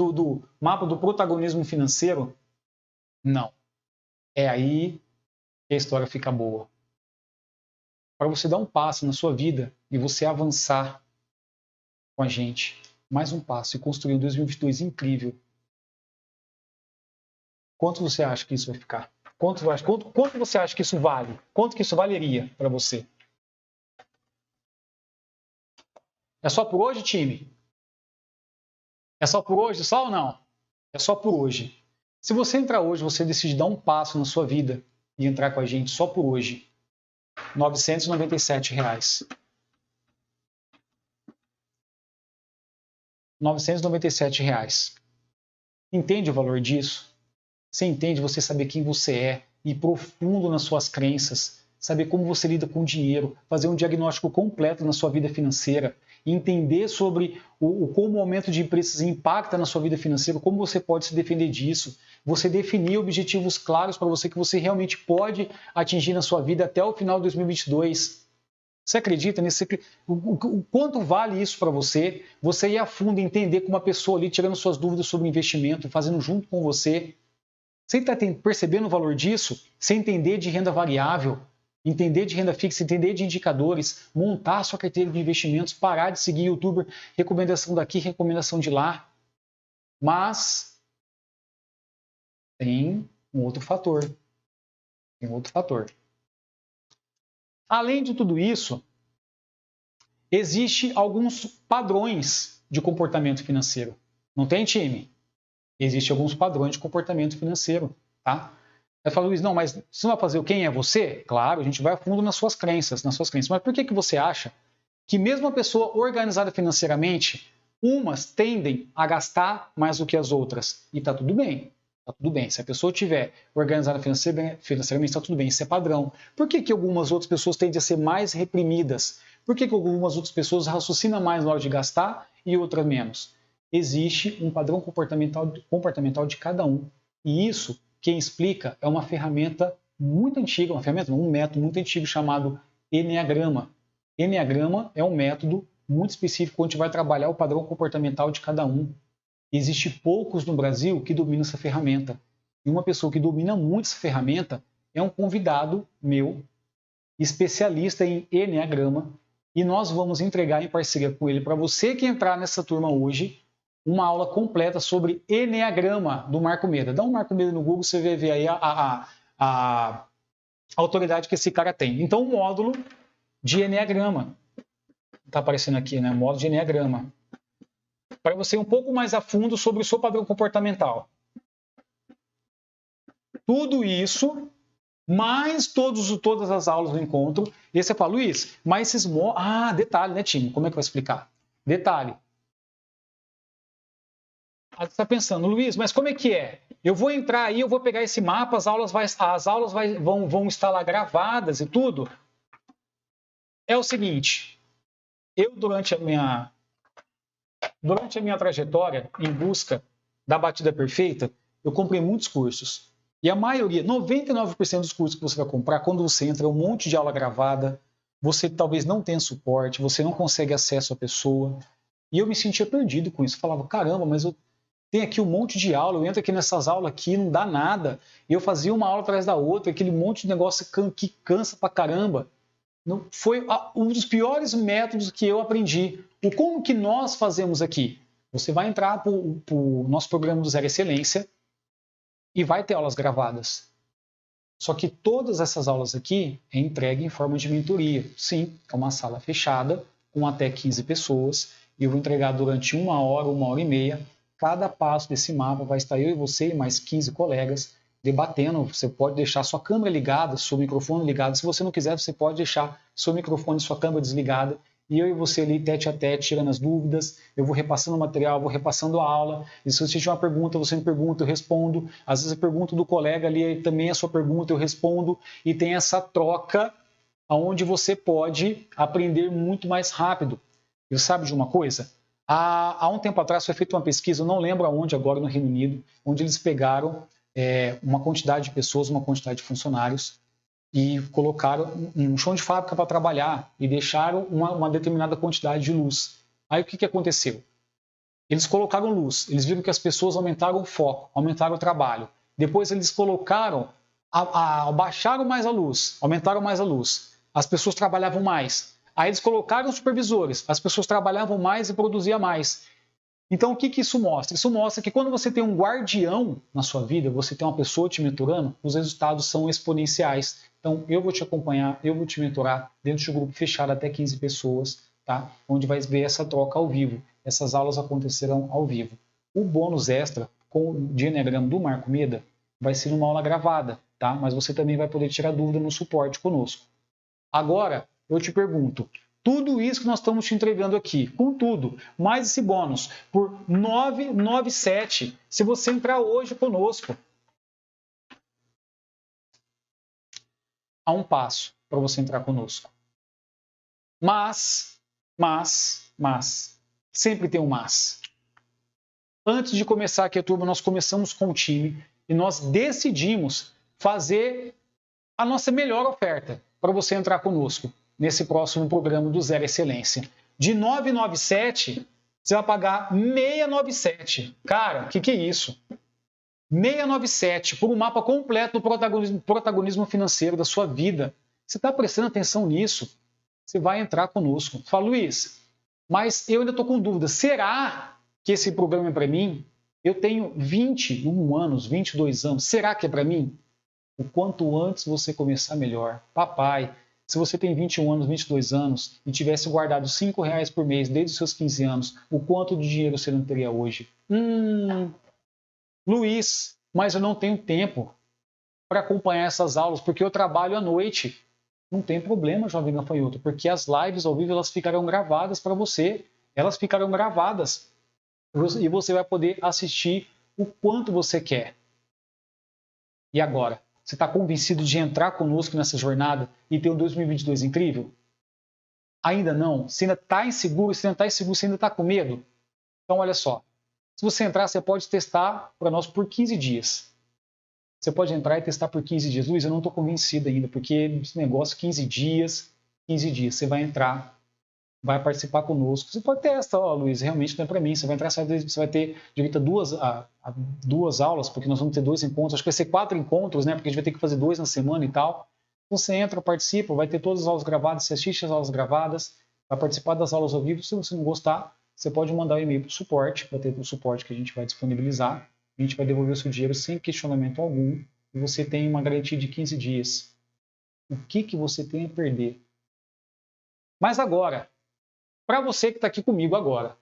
mapa do protagonismo financeiro? Não. É aí que a história fica boa. Para você dar um passo na sua vida e você avançar, com a gente mais um passo e construir um 2022 incrível, quanto você acha que isso vai ficar? Quanto você acha que isso vale? Quanto que isso valeria para você? É só por hoje, time? É só por hoje, só ou não? É só por hoje. Se você entrar hoje, você decide dar um passo na sua vida e entrar com a gente só por hoje, R$ 997. R$ 997. Entende o valor disso? Você entende você saber quem você é, ir profundo nas suas crenças, saber como você lida com o dinheiro, fazer um diagnóstico completo na sua vida financeira, entender sobre como o aumento de preços impacta na sua vida financeira, como você pode se defender disso, você definir objetivos claros para você que você realmente pode atingir na sua vida até o final de 2022. Você acredita nisso? O quanto vale isso para você? Você ir a fundo, entender com uma pessoa ali, tirando suas dúvidas sobre investimento, fazendo junto com você. Você está percebendo o valor disso? Você entender de renda variável, entender de renda fixa, entender de indicadores, montar a sua carteira de investimentos, parar de seguir youtuber, recomendação daqui, recomendação de lá. Mas tem um outro fator. Tem um outro fator. Além de tudo isso, existem alguns padrões de comportamento financeiro. Não tem, time? Existem alguns padrões de comportamento financeiro, tá? Aí fala, Luiz, não, mas você não vai fazer o quem é você? Claro, a gente vai a fundo nas suas crenças. Mas por que você acha que mesmo uma pessoa organizada financeiramente, umas tendem a gastar mais do que as outras? E tá tudo bem. Tá tudo bem. Se a pessoa estiver organizada financeiramente, tá tudo bem. Isso é padrão. Por que algumas outras pessoas tendem a ser mais reprimidas? Por que algumas outras pessoas raciocinam mais na hora de gastar e outras menos? Existe um padrão comportamental de cada um. E isso, quem explica, é uma ferramenta muito antiga, um método muito antigo chamado Enneagrama. Enneagrama é um método muito específico onde vai trabalhar o padrão comportamental de cada um. Existe poucos no Brasil que dominam essa ferramenta. E uma pessoa que domina muito essa ferramenta é um convidado meu, especialista em Enneagrama, e nós vamos entregar em parceria com ele, para você que entrar nessa turma hoje, uma aula completa sobre Enneagrama do Marco Meda. Dá um Marco Meda no Google, você vai ver aí a autoridade que esse cara tem. Então, um módulo de Enneagrama. Está aparecendo aqui, né? Módulo de Enneagrama. Para você ir um pouco mais a fundo sobre o seu padrão comportamental. Tudo isso, mais todas as aulas do encontro. E aí você fala, Luiz, mas esses módulos... Ah, detalhe, né, time? Como é que vai explicar? Detalhe. Você está pensando, Luiz, mas como é que é? Eu vou entrar aí, eu vou pegar esse mapa, as aulas vão estar lá gravadas e tudo. É o seguinte, eu durante a minha trajetória em busca da batida perfeita, eu comprei muitos cursos. E a maioria, 99% dos cursos que você vai comprar, quando você entra, é um monte de aula gravada, você talvez não tenha suporte, você não consegue acesso à pessoa. E eu me sentia perdido com isso. Eu falava, caramba, mas eu tenho aqui um monte de aula, eu entro aqui nessas aulas aqui, não dá nada. E eu fazia uma aula atrás da outra, aquele monte de negócio que cansa pra caramba. Foi um dos piores métodos que eu aprendi. Como que nós fazemos aqui? Você vai entrar para o nosso programa do Zero Excelência e vai ter aulas gravadas. Só que todas essas aulas aqui é entregue em forma de mentoria. Sim, é uma sala fechada, com até 15 pessoas, e eu vou entregar durante 1 hora, 1h30. Cada passo desse mapa vai estar eu e você e mais 15 colegas debatendo. Você pode deixar sua câmera ligada, seu microfone ligado. Se você não quiser, você pode deixar seu microfone e sua câmera desligada. E eu e você ali, tete a tete, tirando as dúvidas. Eu vou repassando o material, vou repassando a aula. E se você tiver uma pergunta, você me pergunta, eu respondo. Às vezes a pergunta do colega ali também é a sua pergunta, eu respondo. E tem essa troca onde você pode aprender muito mais rápido. E sabe de uma coisa? Há um tempo atrás foi feita uma pesquisa, eu não lembro aonde, agora no Reino Unido, onde eles pegaram uma quantidade de pessoas, uma quantidade de funcionários e colocaram um chão de fábrica para trabalhar e deixaram uma determinada quantidade de luz. Aí o que aconteceu? Eles colocaram luz, eles viram que as pessoas aumentaram o foco, aumentaram o trabalho. Depois eles colocaram, baixaram mais a luz, aumentaram mais a luz. As pessoas trabalhavam mais. Aí eles colocaram supervisores, as pessoas trabalhavam mais e produziam mais. Então, o que isso mostra? Isso mostra que quando você tem um guardião na sua vida, você tem uma pessoa te mentorando, os resultados são exponenciais. Então, eu vou te acompanhar, eu vou te mentorar dentro de um grupo fechado até 15 pessoas, tá? Onde vai ver essa troca ao vivo. Essas aulas acontecerão ao vivo. O bônus extra com o Enneagrama do Marco Meda vai ser uma aula gravada, tá? Mas você também vai poder tirar dúvida no suporte conosco. Agora, eu te pergunto, tudo isso que nós estamos te entregando aqui, com tudo, mais esse bônus, por R$ 997, se você entrar hoje conosco. Há um passo para você entrar conosco. Mas, sempre tem um mas. Antes de começar aqui a turma, nós começamos com o time e nós decidimos fazer a nossa melhor oferta para você entrar conosco nesse próximo programa do Zero Excelência. De 997, você vai pagar 697. Cara, o que é isso? 697 por um mapa completo do protagonismo financeiro da sua vida. Você está prestando atenção nisso? Você vai entrar conosco. Fala, Luiz, mas eu ainda estou com dúvida. Será que esse programa é para mim? Eu tenho 21 anos, 22 anos. Será que é para mim? O quanto antes você começar, melhor. Papai, se você tem 21 anos, 22 anos e tivesse guardado R$5 por mês desde os seus 15 anos, o quanto de dinheiro você não teria hoje? Luiz, mas eu não tenho tempo para acompanhar essas aulas porque eu trabalho à noite. Não tem problema, jovem gafanhoto, porque as lives ao vivo elas ficarão gravadas para você. Elas ficarão gravadas e você vai poder assistir o quanto você quer. E agora? Você está convencido de entrar conosco nessa jornada e ter um 2022 incrível? Ainda não? Você ainda está inseguro? Você ainda está inseguro? Você ainda está com medo? Então, olha só. Se você entrar, você pode testar para nós por 15 dias. Você pode entrar e testar por 15 dias. Luiz, eu não estou convencido ainda, porque esse negócio, 15 dias. Você vai entrar, vai participar conosco. Você pode testar, Luiz, realmente não é para mim. Você vai entrar, você vai ter direito a duas aulas, porque nós vamos ter 2 encontros. Acho que vai ser 4 encontros, né? Porque a gente vai ter que fazer 2 na semana e tal. Você entra, participa, vai ter todas as aulas gravadas, você assiste as aulas gravadas, vai participar das aulas ao vivo. Se você não gostar, você pode mandar um e-mail para o suporte, para ter o suporte que a gente vai disponibilizar. A gente vai devolver o seu dinheiro sem questionamento algum e você tem uma garantia de 15 dias. O que você tem a perder? Mas agora, para você que está aqui comigo agora,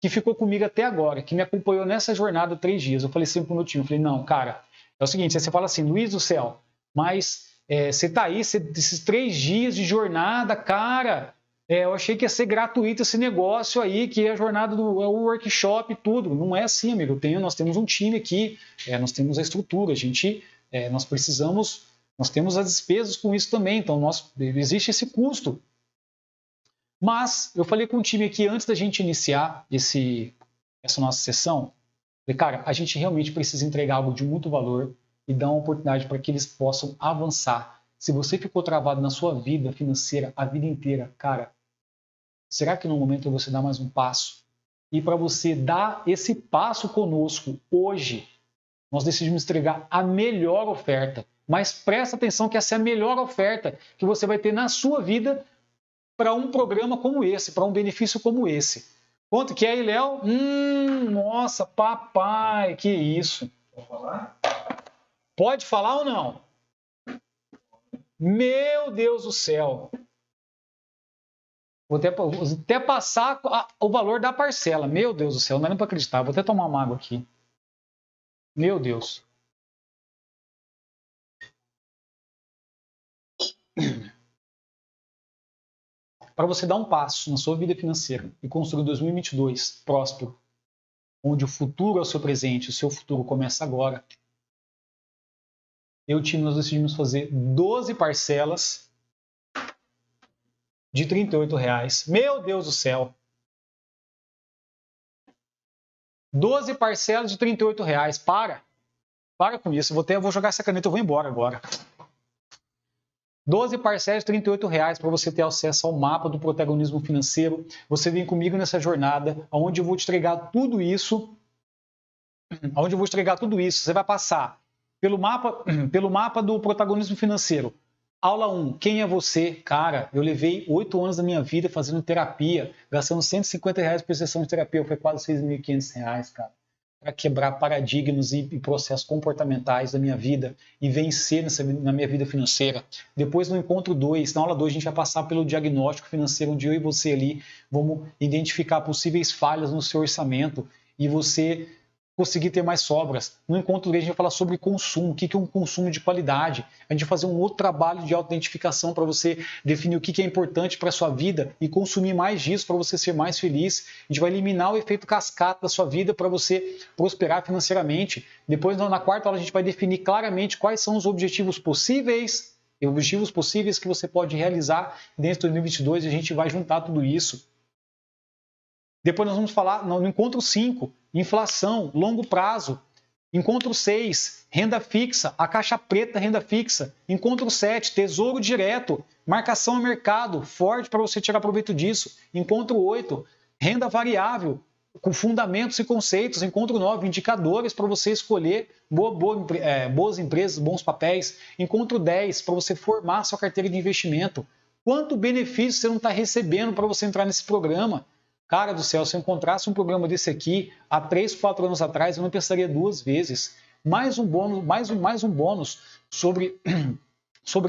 que ficou comigo até agora, que me acompanhou nessa jornada 3 dias, eu falei sempre pro meu time, eu falei, não, cara, é o seguinte, você fala assim, Luiz do céu, mas você está aí, esses 3 dias de jornada, cara, eu achei que ia ser gratuito esse negócio aí, que é a jornada do workshop e tudo. Não é assim, amigo. Nós temos um time aqui, nós temos a estrutura, nós temos as despesas com isso também, então existe esse custo. Mas eu falei com o time aqui antes da gente iniciar essa nossa sessão, falei, cara, a gente realmente precisa entregar algo de muito valor e dar uma oportunidade para que eles possam avançar. Se você ficou travado na sua vida financeira a vida inteira, cara, será que no momento você dá mais um passo? E para você dar esse passo conosco hoje, nós decidimos entregar a melhor oferta. Mas presta atenção que essa é a melhor oferta que você vai ter na sua vida para um programa como esse, para um benefício como esse. Quanto que é aí, Léo? Nossa, papai, que isso.
Pode falar?
Pode falar ou não? Meu Deus do céu. Vou até passar o valor da parcela. Meu Deus do céu, não é nem para acreditar. Vou até tomar uma água aqui. Meu Deus. Para você dar um passo na sua vida financeira e construir 2022 próspero, onde o futuro é o seu presente, o seu futuro começa agora, eu e o time nós decidimos fazer 12 parcelas de R$ 38,00. Meu Deus do céu! 12 parcelas de R$ 38,00. Para com isso. Eu vou jogar essa caneta e vou embora agora. 12 parcelas de R$ 38,00 para você ter acesso ao mapa do protagonismo financeiro. Você vem comigo nessa jornada, onde eu vou te entregar tudo isso. Você vai passar pelo mapa do protagonismo financeiro, Aula 1, quem é você? Cara, eu levei 8 anos da minha vida fazendo terapia, gastando R$150 por sessão de terapia, foi quase R$6.500, cara, para quebrar paradigmas e processos comportamentais da minha vida e vencer na minha vida financeira. Depois, no encontro 2, na aula 2, a gente vai passar pelo diagnóstico financeiro, onde eu e você ali vamos identificar possíveis falhas no seu orçamento e você conseguir ter mais sobras. No encontro 3, a gente vai falar sobre consumo, o que é um consumo de qualidade. A gente vai fazer um outro trabalho de autoidentificação para você definir o que é importante para a sua vida e consumir mais disso para você ser mais feliz. A gente vai eliminar o efeito cascata da sua vida para você prosperar financeiramente. Depois, na quarta aula, a gente vai definir claramente quais são os objetivos possíveis que você pode realizar dentro de 2022 e a gente vai juntar tudo isso. Depois nós vamos falar no encontro 5, inflação, longo prazo. Encontro 6, renda fixa, a caixa preta renda fixa. Encontro 7, tesouro direto, marcação a mercado, forte para você tirar proveito disso. Encontro 8, renda variável, com fundamentos e conceitos. Encontro 9, indicadores para você escolher boas empresas, bons papéis. Encontro 10, para você formar sua carteira de investimento. Quanto benefício você não está recebendo para você entrar nesse programa? Cara do céu, se eu encontrasse um programa desse aqui há 3, 4 anos atrás, eu não pensaria 2 vezes. Mais um bônus sobre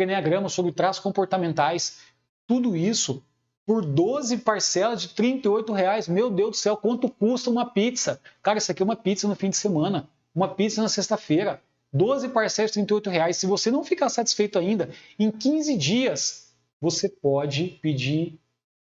Enneagrama, sobre traços comportamentais. Tudo isso por 12 parcelas de R$38. Meu Deus do céu, quanto custa uma pizza? Cara, isso aqui é uma pizza no fim de semana. Uma pizza na sexta-feira. 12 parcelas de R$38. Se você não ficar satisfeito ainda, em 15 dias você pode pedir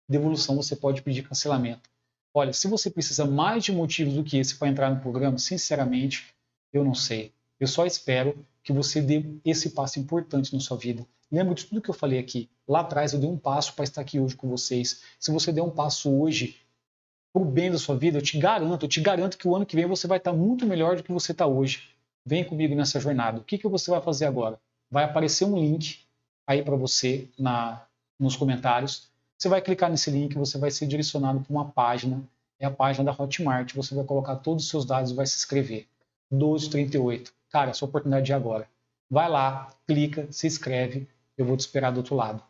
devolução, você pode pedir cancelamento. Olha, se você precisa mais de motivos do que esse para entrar no programa, sinceramente, eu não sei. Eu só espero que você dê esse passo importante na sua vida. Lembra de tudo que eu falei aqui. Lá atrás eu dei um passo para estar aqui hoje com vocês. Se você der um passo hoje para o bem da sua vida, eu te garanto que o ano que vem você vai estar muito melhor do que você está hoje. Vem comigo nessa jornada. O que você vai fazer agora? Vai aparecer um link aí para você nos comentários. Você vai clicar nesse link, você vai ser direcionado para uma página, é a página da Hotmart, você vai colocar todos os seus dados e vai se inscrever. 12,38. Cara, a sua oportunidade é agora. Vai lá, clica, se inscreve, eu vou te esperar do outro lado.